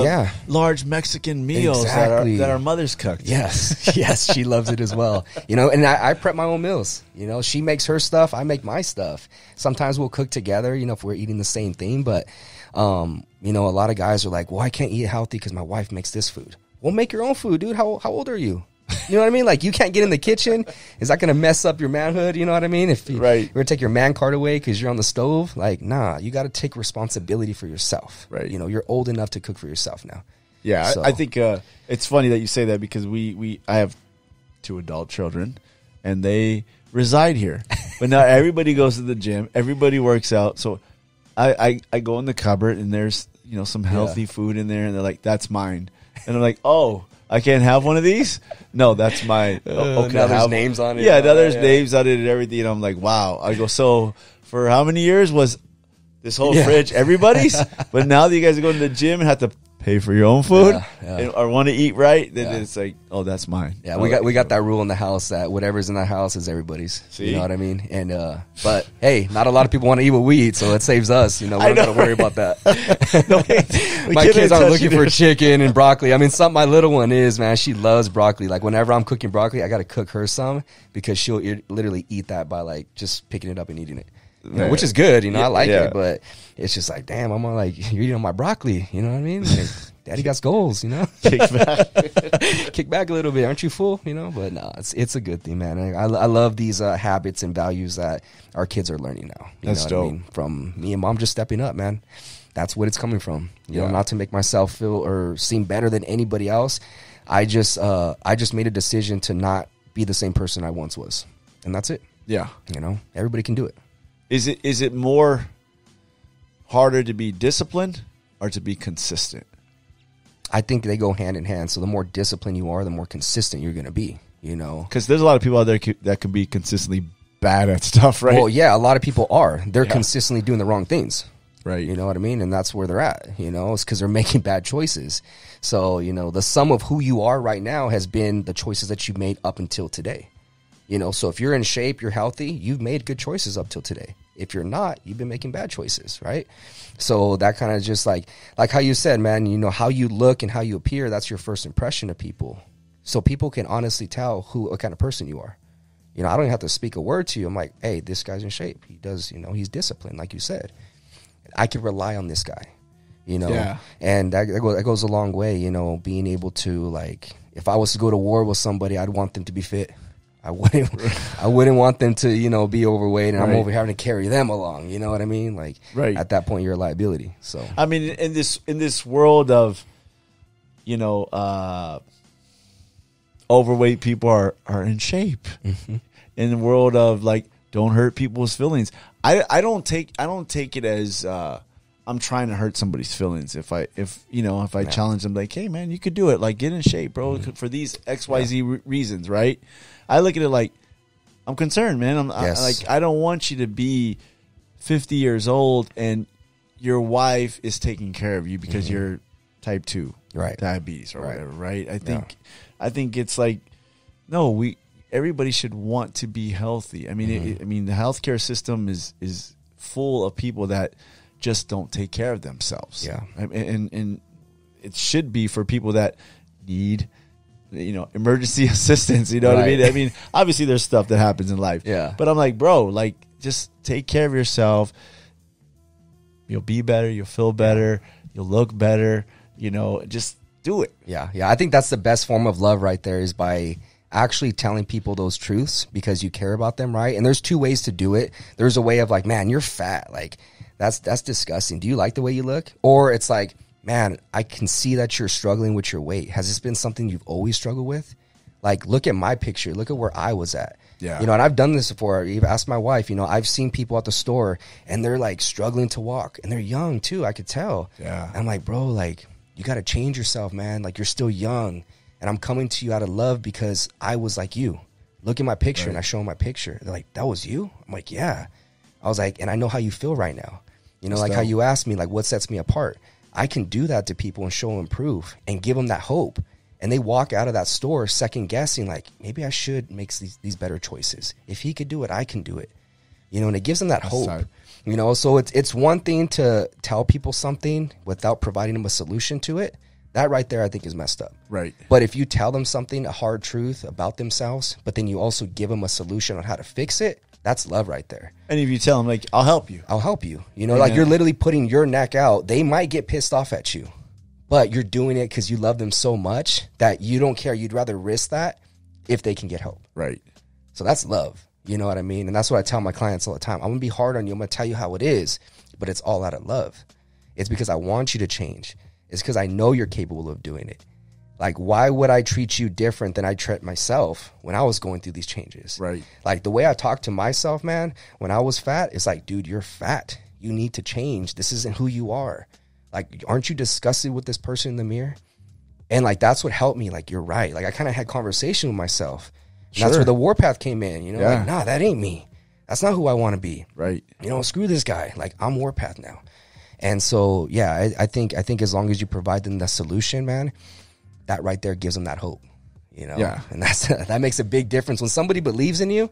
B: large Mexican meals that our mothers cooked.
C: Yes, yes, she loves it as well. You know, and I prep my own meals. You know, she makes her stuff, I make my stuff. Sometimes we'll cook together, you know, if we're eating the same thing. But, you know, a lot of guys are like, well, I can't eat healthy because my wife makes this food. Well, make your own food, dude. How old are you? You know what I mean? Like, you can't get in the kitchen. Is that going to mess up your manhood? You know what I mean? If you're going to take your man card away because you're on the stove, like, nah, you got to take responsibility for yourself.
B: Right.
C: You know, you're old enough to cook for yourself now.
B: Yeah,
C: So,
B: I think it's funny that you say that because I have 2 adult children, and they reside here. But now everybody goes to the gym, everybody works out. So I go in the cupboard, and there's some healthy food in there, and they're like, "That's mine," and I'm like, "Oh, I can't have one of these? No, that's mine." Okay,
C: now there's names on it.
B: Yeah, now there's names on it and everything. And I'm like, wow. I go, so for how many years was this whole fridge everybody's? But now that you guys are going to the gym and have to pay for your own food or want to eat right, then it's like, oh, that's mine.
C: Yeah, we got that rule in the house that whatever's in that house is everybody's.
B: See?
C: You know what I mean? And but hey, not a lot of people want to eat what we eat, so it saves us. We don't got to worry about that. My kids aren't looking for chicken and broccoli. I mean, my little one is, man. She loves broccoli. Like whenever I'm cooking broccoli, I got to cook her some because she'll literally eat that by like just picking it up and eating it. Which is good, I like it, but it's just like, damn, I'm like, you're eating my broccoli, you know what I mean? Like, Daddy got goals, Kick back a little bit, aren't you full? But no, it's a good thing, man. I love these habits and values that our kids are learning now.
B: That's dope.
C: What I mean? From me and mom just stepping up, man. That's what it's coming from. You know, not to make myself feel or seem better than anybody else. I just made a decision to not be the same person I once was, and that's it.
B: Yeah,
C: everybody can do it.
B: Is it more harder to be disciplined or to be consistent?
C: I think they go hand in hand. So the more disciplined you are, the more consistent you're going to be,
B: Because there's a lot of people out there that can be consistently bad at stuff, right?
C: Well, yeah, a lot of people are. They're consistently doing the wrong things.
B: Right.
C: You know what I mean? And that's where they're at, It's because they're making bad choices. So, the sum of who you are right now has been the choices that you've made up until today. So if you're in shape, you're healthy, you've made good choices up till today. If you're not, you've been making bad choices, right? So that kind of just like how you said, man, how you look and how you appear, that's your first impression of people. So people can honestly tell what kind of person you are. I don't even have to speak a word to you. I'm like, hey, this guy's in shape. He does, he's disciplined, like you said. I can rely on this guy, and that goes a long way, being able to, like, if I was to go to war with somebody, I'd want them to be fit. I wouldn't want them to, be overweight and I'm over having to carry them along. You know what I mean? Like, at that point, you're a liability. So,
B: I mean, in this world of, overweight people are in shape. Mm-hmm. In the world of, like, don't hurt people's feelings. I don't take it as I'm trying to hurt somebody's feelings. If I challenge them, like, hey man, you could do it. Like, get in shape, bro, for these XYZ reasons, right? I look at it like, I'm concerned, man. I don't want you to be 50 years old and your wife is taking care of you because you're type 2 diabetes or whatever, right? I think it's like, no, everybody should want to be healthy. I mean, the healthcare system is full of people that just don't take care of themselves.
C: Yeah,
B: and it should be for people that need, emergency assistance. You know what I mean? I mean, obviously there's stuff that happens in life.
C: Yeah,
B: but I'm like, bro, like, just take care of yourself. You'll be better. You'll feel better. You'll look better. Just do it.
C: Yeah. I think that's the best form of love right there, is by actually telling people those truths because you care about them, right? And there's 2 ways to do it. There's a way of, like, man, you're fat. Like, that's disgusting. Do you like the way you look? Or it's like, man, I can see that you're struggling with your weight. Has this been something you've always struggled with? Like, look at my picture. Look at where I was at.
B: Yeah.
C: And I've done this before. I've asked my wife, I've seen people at the store and they're, like, struggling to walk, and they're young too. I could tell.
B: Yeah.
C: I'm like, bro, like, you got to change yourself, man. Like, you're still young. And I'm coming to you out of love because I was like you. Look at my picture. And I show them my picture. They're like, that was you? I'm like, yeah. I was like, and I know how you feel right now. Like how you asked me, like, what sets me apart? I can do that to people and show them proof and give them that hope. And they walk out of that store second guessing, like, maybe I should make these better choices. If he could do it, I can do it. And it gives them that hope. So it's one thing to tell people something without providing them a solution to it. That right there, I think, is messed up.
B: Right.
C: But if you tell them something, a hard truth about themselves, but then you also give them a solution on how to fix it, that's love right there.
B: And if you tell them, like, I'll help you.
C: Like, you're literally putting your neck out. They might get pissed off at you, but you're doing it because you love them so much that you don't care. You'd rather risk that if they can get help.
B: Right.
C: So that's love. You know what I mean? And that's what I tell my clients all the time. I'm going to be hard on you. I'm going to tell you how it is, but it's all out of love. It's because I want you to change. is because I know you're capable of doing it. Like, why would I treat you different than I treat myself when I was going through these changes?
B: Right.
C: Like, the way I talk to myself, man, when I was fat, it's like, dude, you're fat. You need to change. This isn't who you are. Like, aren't you disgusted with this person in the mirror? And, like, that's what helped me. Like, you're right. Like, I kind of had conversation with myself. And that's where the Warpath came in. You know, like, nah, that ain't me. That's not who I want to be.
B: Right.
C: You know, screw this guy. Like, I'm Warpath now. And so, yeah, I think as long as you provide them the solution, man, that right there gives them that hope, you know?
B: Yeah.
C: And that makes a big difference. When somebody believes in you,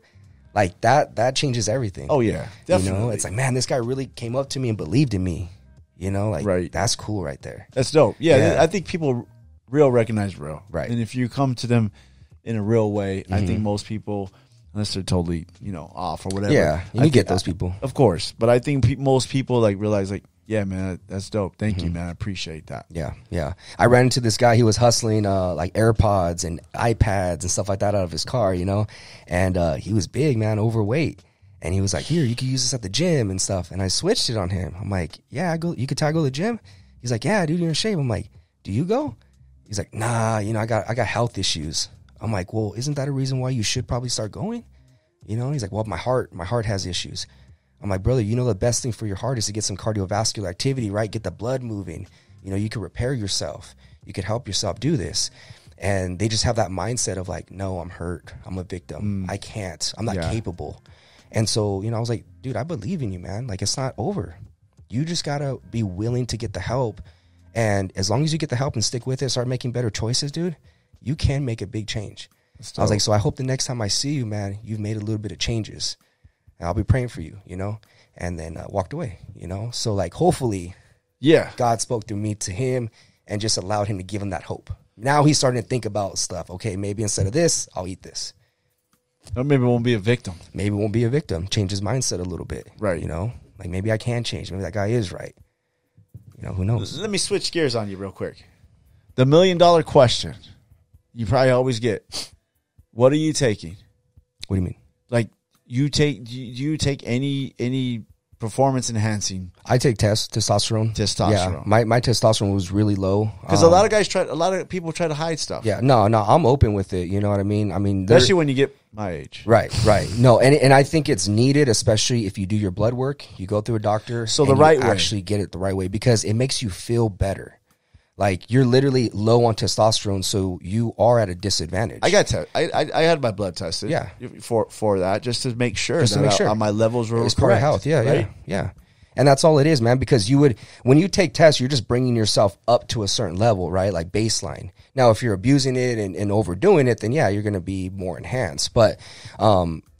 C: like that changes everything.
B: Oh, yeah. Definitely.
C: You know, it's like, man, this guy really came up to me and believed in me, you know? Like, that's cool right there.
B: That's dope. Yeah. I think people recognize real.
C: Right.
B: And if you come to them in a real way, I think most people, unless they're totally, you know, off or whatever.
C: Yeah. You get those people.
B: Of course. But I think most people like realize like, yeah, man, that's dope. Thank you, man. I appreciate that.
C: Yeah, yeah. I ran into this guy. He was hustling like AirPods and iPads and stuff like that out of his car, you know? And he was big, man, overweight. And he was like, here, you can use this at the gym and stuff. And I switched it on him. I'm like, yeah, you could tell I go to the gym? He's like, yeah, dude, you're in shape. I'm like, do you go? He's like, nah, you know, I got health issues. I'm like, well, isn't that a reason why you should probably start going? You know? He's like, well, my heart has issues. I'm like, brother, you know the best thing for your heart is to get some cardiovascular activity, right? Get the blood moving. You know, you can repair yourself. You could help yourself do this. And they just have that mindset of like, no, I'm hurt. I'm a victim. I can't. I'm not capable. And so, you know, I was like, dude, I believe in you, man. Like, it's not over. You just got to be willing to get the help. And as long as you get the help and stick with it, start making better choices, dude, you can make a big change. I was like, so I hope the next time I see you, man, you've made a little bit of changes. And I'll be praying for you, you know, and then walked away, you know. So, like, hopefully, God spoke through me to him and just allowed him to give him that hope. Now he's starting to think about stuff. Okay, maybe instead of this, I'll eat this.
B: Or maybe it won't be a victim.
C: Maybe it won't be a victim. Change his mindset a little bit.
B: Right.
C: You know, like maybe I can change. Maybe that guy is right. You know, who knows?
B: Let me switch gears on you real quick. The $1 million question you probably always get. What are you taking?
C: What do you mean?
B: Like, do you take any performance enhancing?
C: I take testosterone. Yeah, my testosterone was really low
B: because a lot of people try to hide stuff.
C: Yeah, no, I'm open with it. You know what I mean?
B: Especially when you get my age.
C: Right. No, and I think it's needed, especially if you do your blood work. You go through a doctor,
B: so the right way,
C: actually get it the right way because it makes you feel better. Like, you're literally low on testosterone, so you are at a disadvantage.
B: I had my blood tested.
C: Yeah.
B: For that, just to make sure my levels were
C: it's part of health. Yeah. And that's all it is, man, because when you take tests, you're just bringing yourself up to a certain level, right? Like baseline. Now, if you're abusing it and overdoing it, then yeah, you're going to be more enhanced. But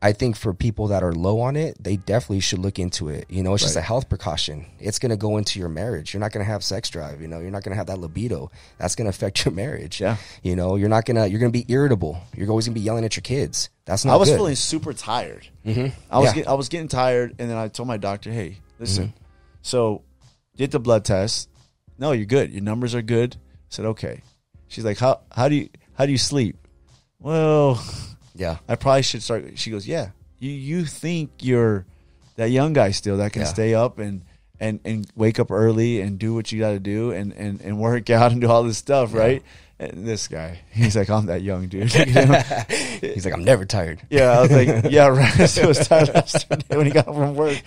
C: I think for people that are low on it, they definitely should look into it. You know, it's just a health precaution. It's going to go into your marriage. You're not going to have sex drive. You know, you're not going to have that libido. That's going to affect your marriage. Yeah. You know, you're going to be irritable. You're always going to be yelling at your kids. That's not good.
B: I was feeling super tired. Mm-hmm. I was getting tired, and then I told my doctor, hey, listen, so did the blood test. No, you're good. Your numbers are good. I said, okay. She's like, how do you sleep? Well, yeah, I probably should start. She goes, yeah, you think you're that young guy still that can stay up and wake up early and do what you got to do and work out and do all this stuff, right? And this guy, he's like, I'm that young dude.
C: He's like, I'm never tired.
B: Yeah, I was like, yeah, right. So I was tired yesterday when he got home from work.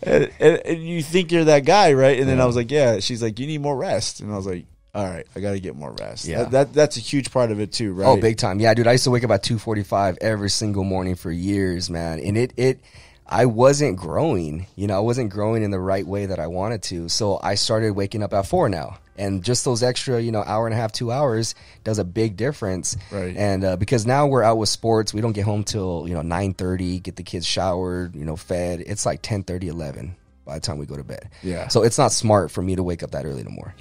B: And you think you're that guy, right? And then I was like, yeah. She's like, you need more rest. And I was like, all right, I got to get more rest. Yeah, that's a huge part of it too, right?
C: Oh, big time. Yeah, dude, I used to wake up at 2:45 every single morning for years, man. And I wasn't growing. You know, I wasn't growing in the right way that I wanted to. So I started waking up at 4 now. And just those extra, hour and a half, 2 hours does a big difference.
B: Right.
C: And because now we're out with sports, we don't get home till, 9:30, get the kids showered, fed. It's like 10:30, 11 by the time we go to bed.
B: Yeah.
C: So it's not smart for me to wake up that early no more,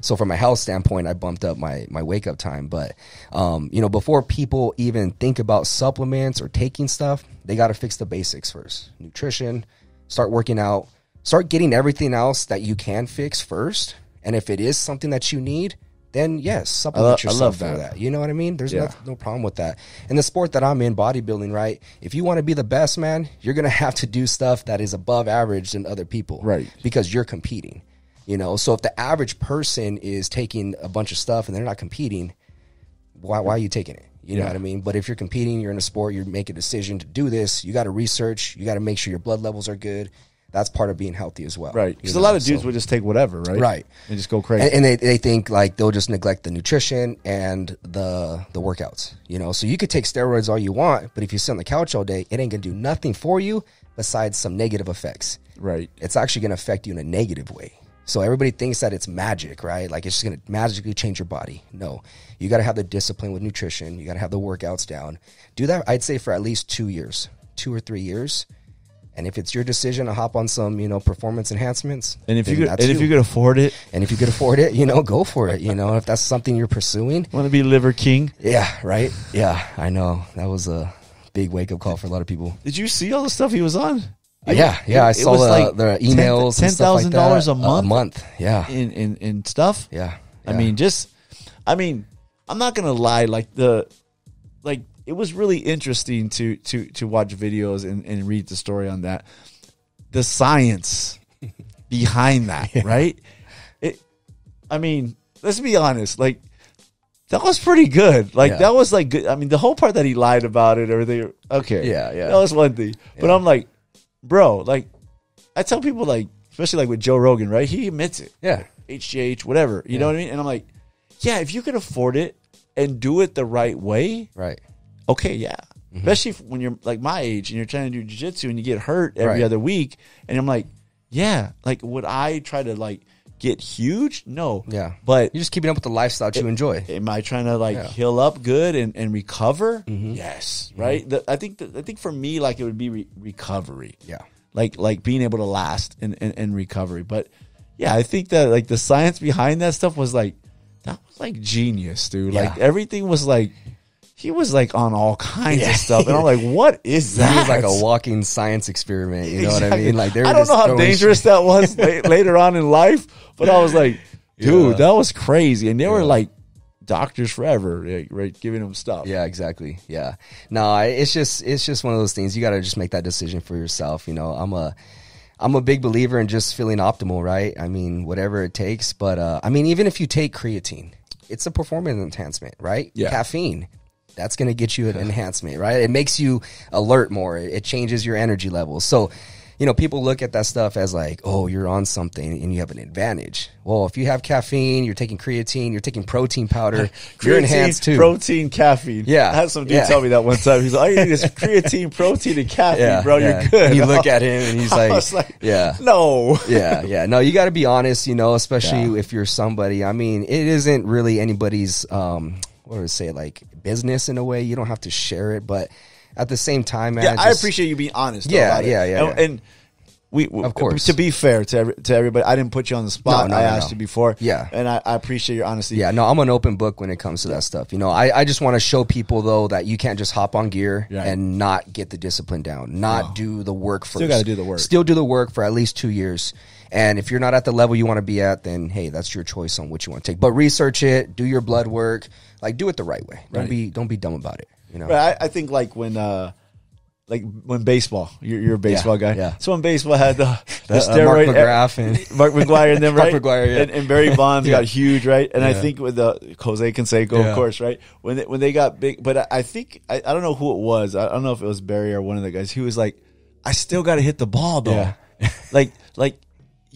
C: So from a health standpoint, I bumped up my wake up time. But, before people even think about supplements or taking stuff, they got to fix the basics first. Nutrition, start working out, start getting everything else that you can fix first. And if it is something that you need, then yes, supplement yourself for that. You know what I mean? There's no problem with that. And the sport that I'm in, bodybuilding, right? If you want to be the best, man, you're going to have to do stuff that is above average than other people.
B: Right.
C: Because you're competing. You know, so if the average person is taking a bunch of stuff and they're not competing, why are you taking it? You know what I mean? But if you're competing, you're in a sport, you make a decision to do this, you got to research, you got to make sure your blood levels are good. That's part of being healthy as well.
B: Right. Because a lot of dudes would just take whatever, right?
C: Right.
B: And just go crazy.
C: And they think like they'll just neglect the nutrition and the workouts, you know? So you could take steroids all you want, but if you sit on the couch all day, it ain't going to do nothing for you besides some negative effects.
B: Right.
C: It's actually going to affect you in a negative way. So everybody thinks that it's magic, right? Like it's just going to magically change your body. No, you got to have the discipline with nutrition. You got to have the workouts down. Do that, I'd say, for at least 2 years, 2 or 3 years. And if it's your decision to hop on some, you know, performance enhancements,
B: and if you could afford it,
C: you know, go for it. You know, if that's something you're pursuing,
B: want to be liver king.
C: Yeah. Right. Yeah. I know that was a big wake up call for a lot of people.
B: Did you see all the stuff he was on?
C: Yeah. I saw the emails.
B: $10,000 a month.
C: Yeah.
B: In stuff.
C: Yeah.
B: I mean, I'm not gonna lie. It was really interesting to watch videos and read the story on that. The science behind that, right? Let's be honest. Like, that was pretty good. Like, that was like good. I mean, the whole part that he lied about it, everything. Okay.
C: Yeah.
B: That was one thing. But I'm like, bro, like, I tell people, like, especially like with Joe Rogan, right? He admits it.
C: Yeah.
B: HGH, whatever. You know what I mean? And I'm like, yeah, if you can afford it and do it the right way.
C: Right.
B: Okay, yeah. Mm-hmm. Especially when you're like my age and you're trying to do jiu-jitsu and you get hurt every other week. And I'm like, yeah, like, would I try to, like, get huge? No.
C: Yeah.
B: But
C: you're just keeping up with the lifestyle that you enjoy.
B: Am I trying to, like, heal up good and recover? Mm-hmm. Yes. Right? I think for me, like, it would be recovery.
C: Yeah.
B: Like being able to last in recovery. But, yeah, I think that, like, the science behind that stuff was, like, that was, like, genius, dude. Yeah. Like, everything was, like, he was like on all kinds of stuff, and I'm like, "What is that?"
C: He was like a walking science experiment. You know what I mean? Like,
B: I don't know how dangerous that was later on in life, but I was like, "Dude, that was crazy." And they were like doctors forever, right? Giving them stuff.
C: Yeah, exactly. Yeah. No, it's just one of those things. You got to just make that decision for yourself. You know, I'm a big believer in just feeling optimal, right? I mean, whatever it takes. But I mean, even if you take creatine, it's a performance enhancement, right?
B: Yeah.
C: Caffeine. That's going to get you an enhancement, right? It makes you alert more. It changes your energy levels. So, you know, people look at that stuff as like, oh, you're on something and you have an advantage. Well, if you have caffeine, you're taking creatine, you're taking protein powder, you're enhanced too.
B: Protein, caffeine.
C: Yeah.
B: I had some dude tell me that one time. He's like, all you need is creatine, protein, and caffeine, bro. You're good.
C: And you look at him and he's like,
B: no.
C: Yeah. No, you got to be honest, you know, especially if you're somebody. I mean, it isn't really anybody's, what would I say, like business in a way. You don't have to share it, but at the same time, man,
B: I appreciate you being honest.
C: Yeah.
B: And we,
C: of course,
B: to be fair to everybody, I didn't put you on the spot. I asked you before.
C: Yeah.
B: And I appreciate your honesty.
C: Yeah. No, I'm an open book when it comes to that stuff. You know, I just want to show people though that you can't just hop on gear and not get the discipline down, do the work first.
B: Still got to do the work.
C: Still do the work for at least 2 years. And if you're not at the level you want to be at, then hey, that's your choice on what you want to take. But research it, do your blood work, like do it the right way. Don't be dumb about it. You know,
B: I think like when baseball, you're a baseball guy.
C: Yeah.
B: So when baseball had the steroid,
C: Mark McGrath and
B: Mark McGuire, and then right,
C: Mark McGuire,
B: and Barry Bonds got huge, right? And I think with the Jose Canseco, of course, right? When they got big, but I think I don't know who it was. I don't know if it was Barry or one of the guys. He was like, I still got to hit the ball though.
C: Yeah.
B: like.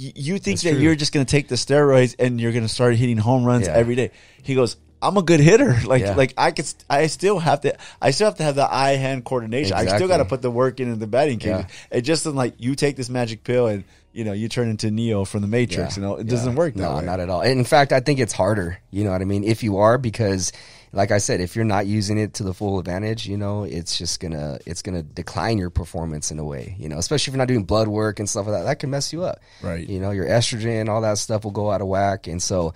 B: You think that you're just going to take the steroids and you're going to start hitting home runs every day. He goes, I'm a good hitter. I still have to have the eye-hand coordination.
C: Exactly.
B: I still got to put the work in the batting cage. It just isn't like you take this magic pill and, you know, you turn into Neo from the Matrix. You know, it doesn't work that way.
C: No, not at all. In fact, I think it's harder. You know what I mean? If you are, because like I said, if you're not using it to the full advantage, you know, it's gonna decline your performance in a way, you know, especially if you're not doing blood work and stuff like that. That can mess you up.
B: Right.
C: You know, your estrogen, all that stuff will go out of whack. And so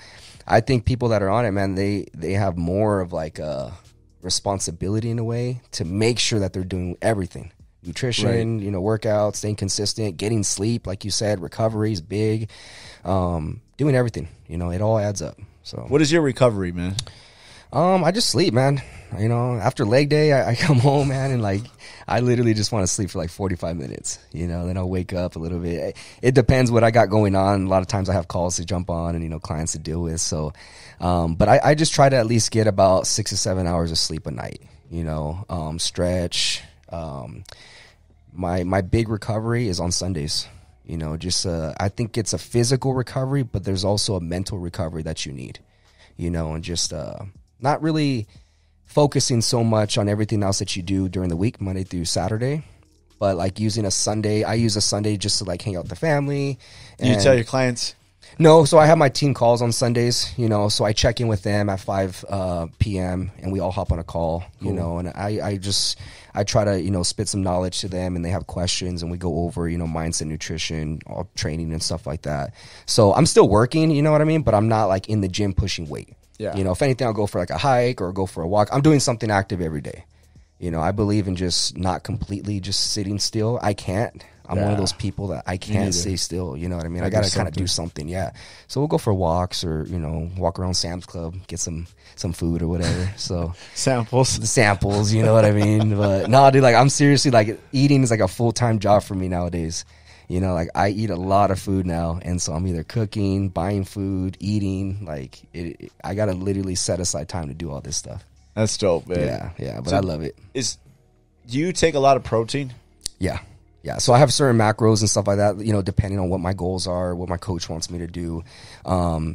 C: I think people that are on it, man, they have more of like a responsibility in a way to make sure that they're doing everything. Nutrition, you know, workouts, staying consistent, getting sleep, like you said, recovery is big. Doing everything, you know, it all adds up. So
B: what is your recovery, man?
C: I just sleep, man. You know, after leg day, I come home, man, and like I literally just want to sleep for like 45 minutes. You know, then I'll wake up a little bit. It depends what I got going on. A lot of times I have calls to jump on and, you know, clients to deal with. So, but I just try to at least get about 6 to 7 hours of sleep a night. You know, stretch. My big recovery is on Sundays. You know, just I think it's a physical recovery, but there's also a mental recovery that you need. You know, and just not really focusing so much on everything else that you do during the week, Monday through Saturday, but like using a Sunday. I use a Sunday just to like hang out with the family.
B: Do you tell your clients?
C: No, so I have my team calls on Sundays, you know, so I check in with them at 5 p.m. and we all hop on a call, you know, and I try to, you know, spit some knowledge to them, and they have questions, and we go over, you know, mindset, nutrition, all training and stuff like that. So I'm still working, you know what I mean? But I'm not like in the gym pushing weight. Yeah. You know, if anything, I'll go for like a hike or go for a walk. I'm doing something active every day. You know, I believe in just not completely just sitting still. I can't. I'm one of those people that I can't stay still. You know what I mean? I got to kind of do something. Yeah. So we'll go for walks or, you know, walk around Sam's Club, get some food or whatever. So
B: samples,
C: you know what I mean? But no, dude, like I'm seriously like eating is like a full-time job for me nowadays. You know, like I eat a lot of food now. And so I'm either cooking, buying food, eating, like I got to literally set aside time to do all this stuff.
B: That's dope, man.
C: Yeah. But so I love it.
B: Do you take a lot of protein?
C: Yeah. Yeah, so I have certain macros and stuff like that, you know, depending on what my goals are, what my coach wants me to do.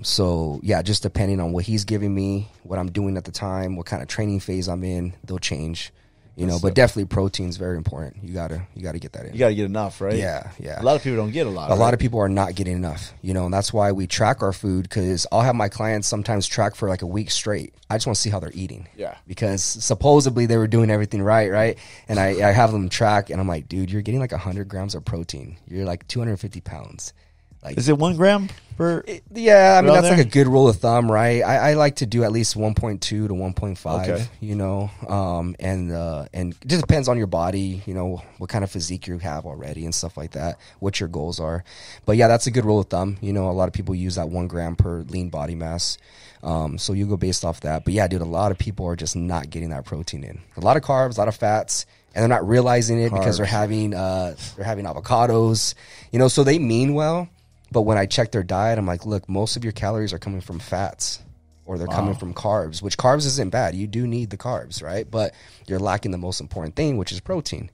C: So, yeah, just depending on what he's giving me, what I'm doing at the time, what kind of training phase I'm in, they'll change. You know, but definitely protein is very important. You gotta get that in.
B: You gotta get enough, right?
C: Yeah.
B: A lot of people don't get a lot.
C: A lot of people are not getting enough. You know, and that's why we track our food, because I'll have my clients sometimes track for like a week straight. I just want to see how they're eating.
B: Yeah.
C: Because supposedly they were doing everything right? And I have them track, and I'm like, dude, you're getting like 100 grams of protein. You're like 250 pounds. Like,
B: is it 1 gram per?
C: Yeah, I mean, that's like a good rule of thumb, right? I like to do at least 1.2 to 1.5, you know, and it just depends on your body, you know, what kind of physique you have already and stuff like that, what your goals are. But yeah, that's a good rule of thumb. You know, a lot of people use that 1 gram per lean body mass. So you go based off that. But yeah, dude, a lot of people are just not getting that protein in. A lot of carbs, a lot of fats. And they're not realizing it because they're having avocados, you know, so they mean well. But when I check their diet, I'm like, look, most of your calories are coming from fats, or they're coming from carbs, which carbs isn't bad. You do need the carbs, right? But you're lacking the most important thing, which is protein.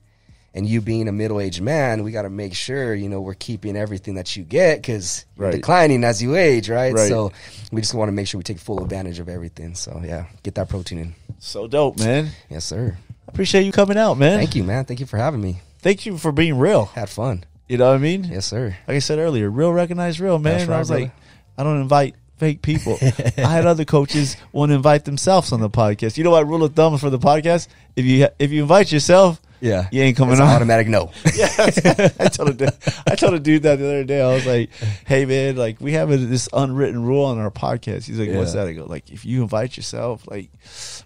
C: And you being a middle-aged man, we got to make sure, you know, we're keeping everything that you get, because you're declining as you age, right? So we just want to make sure we take full advantage of everything. So, yeah, get that protein in.
B: So dope, man.
C: Yes, sir.
B: I appreciate you coming out, man.
C: Thank you, man. Thank you for having me.
B: Thank you for being real.
C: Had fun.
B: You know what I mean?
C: Yes, sir.
B: Like I said earlier, real recognize real, man.
C: That's right,
B: I was
C: brother.
B: like, I don't invite fake people. I had other coaches want to invite themselves on the podcast. You know what rule of thumb for the podcast? If you invite yourself,
C: yeah,
B: you ain't coming
C: it's
B: on.
C: An automatic no.
B: Yeah, I told a dude that the other day. I was like, "Hey man, like we have this unwritten rule on our podcast." He's like, "What's that?" I go, "Like if you invite yourself, like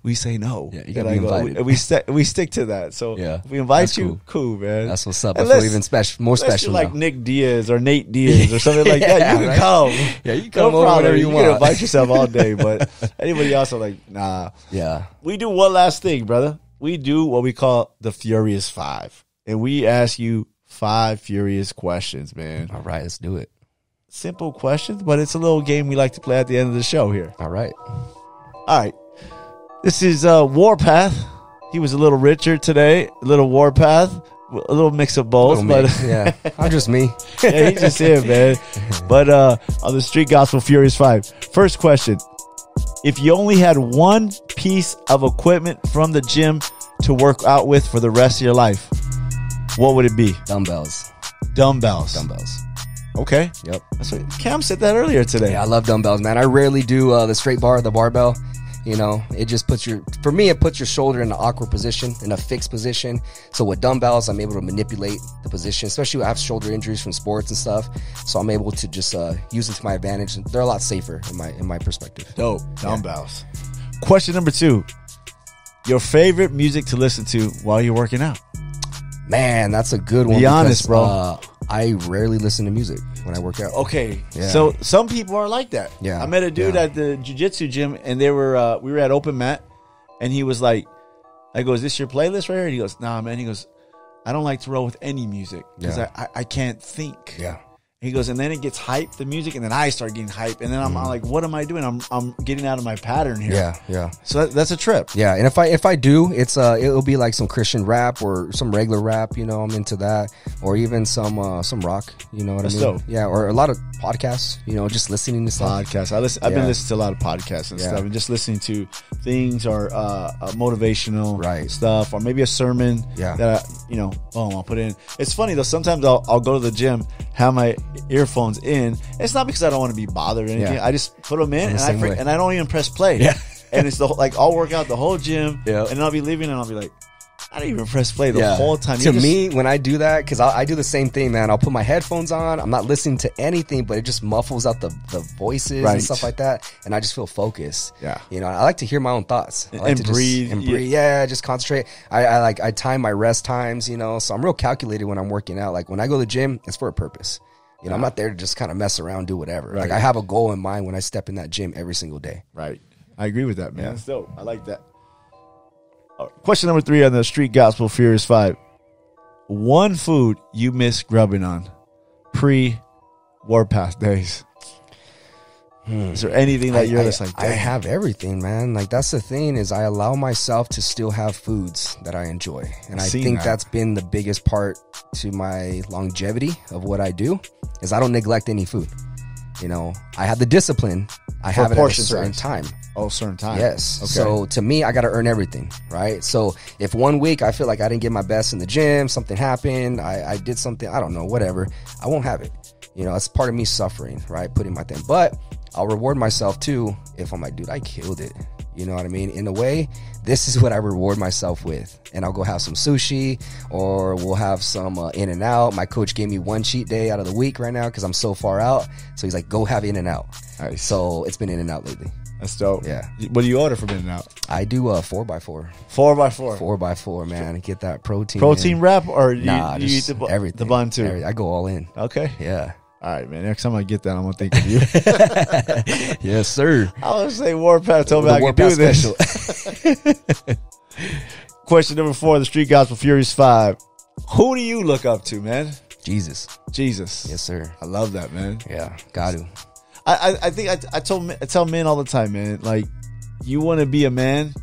B: we say no."
C: Yeah, you gotta be invited.
B: We stick to that. So if we invite you, cool, man.
C: That's what's up. I feel even more special.
B: Like Nick Diaz or Nate Diaz or something like that. You can come.
C: Yeah, you can come over whenever you want.
B: You can invite yourself all day, but anybody else are like, nah.
C: Yeah.
B: We do one last thing, brother. We do what we call the Furious Five. And we ask you 5 furious questions, man.
C: All right, let's do it.
B: Simple questions, but it's a little game we like to play at the end of the show here.
C: All right.
B: All right. This is Warpath. He was a little richer today. A little Warpath. A little mix of both.
C: Yeah, I'm just me.
B: Yeah, he's just him, man. But on the Street Gospel Furious 5. First question. If you only had one piece of equipment from the gym to work out with for the rest of your life, what would it be?
C: Dumbbells.
B: Okay.
C: Yep.
B: That's what Cam said that earlier today.
C: Yeah, I love dumbbells, man. I rarely do the straight bar, the barbell. You know, it just puts your shoulder in an awkward position, in a fixed position. So with dumbbells, I'm able to manipulate the position, especially when I have shoulder injuries from sports and stuff. So I'm able to just use them to my advantage. They're a lot safer in my perspective.
B: Dope. Dumbbells. Yeah. Question number 2. Your favorite music to listen to while you're working out?
C: Man, that's a good one.
B: Be honest, bro.
C: I rarely listen to music when I work out.
B: Okay. Yeah. So some people are like that.
C: Yeah.
B: I met a dude at the jiu-jitsu gym, and we were at open mat, and he was like, I go, is this your playlist right here? And he goes, nah, man. He goes, I don't like to roll with any music because I can't think.
C: Yeah.
B: He goes, and then it gets hyped, the music, and then I start getting hyped, and then I'm like, what am I doing? I'm getting out of my pattern here.
C: Yeah.
B: So that's a trip.
C: Yeah, and if I do, it'll be like some Christian rap or some regular rap. You know, I'm into that, or even some rock. You know what I mean?
B: Dope.
C: Yeah, or a lot of podcasts. You know, just listening to stuff.
B: Podcasts. I've been listening to a lot of podcasts and stuff, and just listening to things or motivational stuff, or maybe a sermon that I'll put in. It's funny though. Sometimes I'll go to the gym, have my earphones in. It's not because I don't want to be bothered or anything. I just put them in, and I don't even press play.
C: Yeah.
B: And it's I'll work out the whole gym, and then I'll be leaving, and I'll be like, I don't even press play the whole time.
C: To me, when I do that, because I do the same thing, man. I'll put my headphones on. I'm not listening to anything, but it just muffles out the voices and stuff like that, and I just feel focused.
B: Yeah,
C: you know, I like to hear my own thoughts. I like
B: to breathe.
C: Yeah, just concentrate. I time my rest times. You know, so I'm real calculated when I'm working out. Like when I go to the gym, it's for a purpose. You know, I'm not there to just kind of mess around, do whatever. Like I have a goal in mind when I step in that gym every single day.
B: Right. I agree with that, man. That's dope. I like that. Question number 3 on the Street Gospel Furious 5. One food you miss grubbing on pre-Warpath days. Is there anything that you're just like, dang.
C: I have everything, man. Like that's the thing is I allow myself to still have foods that I enjoy. And I think that's been the biggest part to my longevity of what I do is I don't neglect any food. You know, I have the discipline. I have it at a certain time.
B: Oh, certain time.
C: Yes.
B: Okay.
C: So to me, I got to earn everything, right? So if one week I feel like I didn't get my best in the gym, something happened, I did something, I don't know, whatever, I won't have it. You know, that's part of me suffering, right? Putting my thing. But I'll reward myself too if I'm like, dude, I killed it. You know what I mean? In a way, this is what I reward myself with. And I'll go have some sushi or we'll have some In-N-Out. My coach gave me one cheat day out of the week right now because I'm so far out. So he's like, go have In-N-Out. Nice. So it's been In-N-Out lately.
B: That's dope.
C: Yeah.
B: What do you order from In-N-Out?
C: I do 4x4.
B: 4x4?
C: 4x4, man. Get that protein.
B: Protein wrap or you
C: just
B: eat
C: everything.
B: The bun too?
C: I go all in.
B: Okay.
C: Yeah.
B: All right, man. Next time I get that, I'm going to think of you.
C: Yes, sir.
B: I was going to say Warpath told me I could do this. Question number 4, the Street Gospel Furious 5. Who do you look up to, man?
C: Jesus.
B: Yes,
C: sir.
B: I love that, man.
C: Yeah, got to.
B: I think I tell men all the time, man, like, you want to be a man,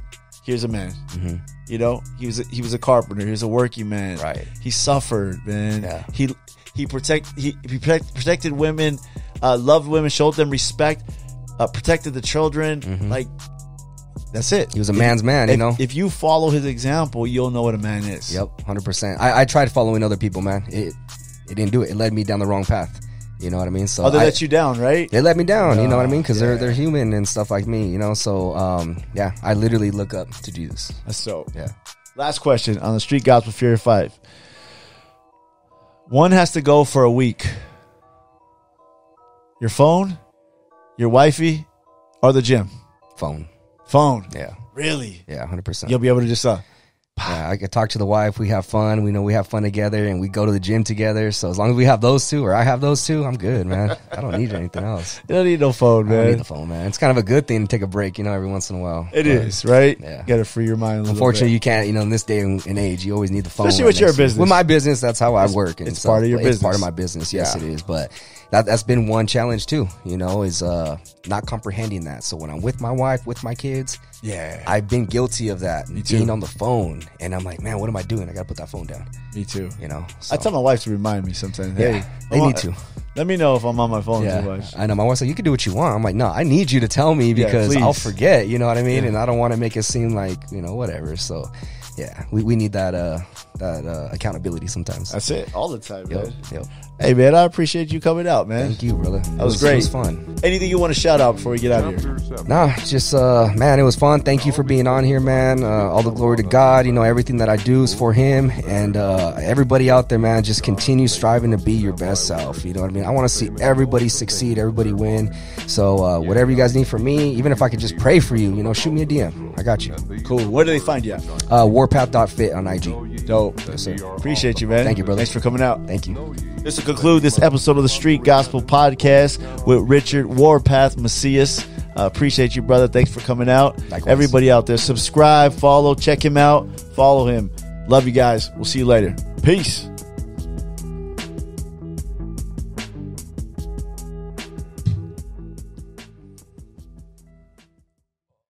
B: here's a man. Mm-hmm. You know, he was a carpenter. He was a working man.
C: Right.
B: He suffered, man.
C: Yeah.
B: He protected women, loved women, showed them respect, protected the children. Mm-hmm. Like, that's it.
C: He was a man's man, you know.
B: If you follow his example, you'll know what a man is.
C: Yep, 100%. I tried following other people, man. It didn't do it. It led me down the wrong path. You know what I mean? So
B: they let you down, right?
C: They let me down. You know what I mean? Because they're human and stuff like me. You know, so I literally look up to Jesus.
B: That's so.
C: Yeah.
B: Last question on the Street Gospel Fury 5. One has to go for a week. Your phone, your wifey, or the gym?
C: Phone.
B: Yeah. Really?
C: Yeah, 100%.
B: You'll be able to just
C: yeah, I could talk to the wife. We have fun. We know we have fun together, and we go to the gym together. So as long as we have those two, or I have those two, I'm good, man. I don't need anything else.
B: You don't need no phone, man.
C: I don't need the phone, man. It's kind of a good thing to take a break, you know, every once in a while.
B: It is, right?
C: Yeah.
B: You got to free your mind a little
C: Unfortunately,
B: bit.
C: you can't, you know, in this day and age, you always need the phone.
B: Especially with your business.
C: With my business, that's how I work. And
B: it's part of your business.
C: It's part of my business. Yes, it is. But that's been one challenge too, you know, is not comprehending that. So when I'm with my wife, with my kids, I've been guilty of that.
B: Me too.
C: Being on the phone, and I'm like, man, what am I doing? I gotta put that phone down.
B: Me too.
C: You know, so.
B: I tell my wife to remind me sometimes. Hey,
C: they need to.
B: Let me know if I'm on my phone too much.
C: I know. My wife's like, you can do what you want. I'm like, no, I need you to tell me because I'll forget. You know what I mean? And I don't want to make it seem like, you know, whatever. So, yeah, we need that accountability sometimes.
B: That's it, all the time, man.
C: Yep.
B: Hey, man, I appreciate you coming out, man.
C: Thank you, brother.
B: That was great.
C: It was fun.
B: Anything you want to shout out before we get out of here?
C: Nah, just, man, it was fun. Thank you for being on here, man. All the glory to God. You know, everything that I do is for Him. And everybody out there, man, just continue striving to be your best self. You know what I mean? I want to see everybody succeed, everybody win. So whatever you guys need from me, even if I could just pray for you, you know, shoot me a DM. I got you.
B: Cool. Where do they find you at?
C: Warpath.fit on IG.
B: Dope.
C: Yes, sir.
B: Appreciate you, man.
C: Thank you, brother.
B: Thanks for coming out.
C: Thank you.
B: This will conclude this episode of the Street Gospel Podcast with Richard Warpath Macias. Appreciate you, brother. Thanks for coming out.
C: Likewise.
B: Everybody out there, subscribe, follow, check him out, follow him. Love you guys. We'll see you later. Peace.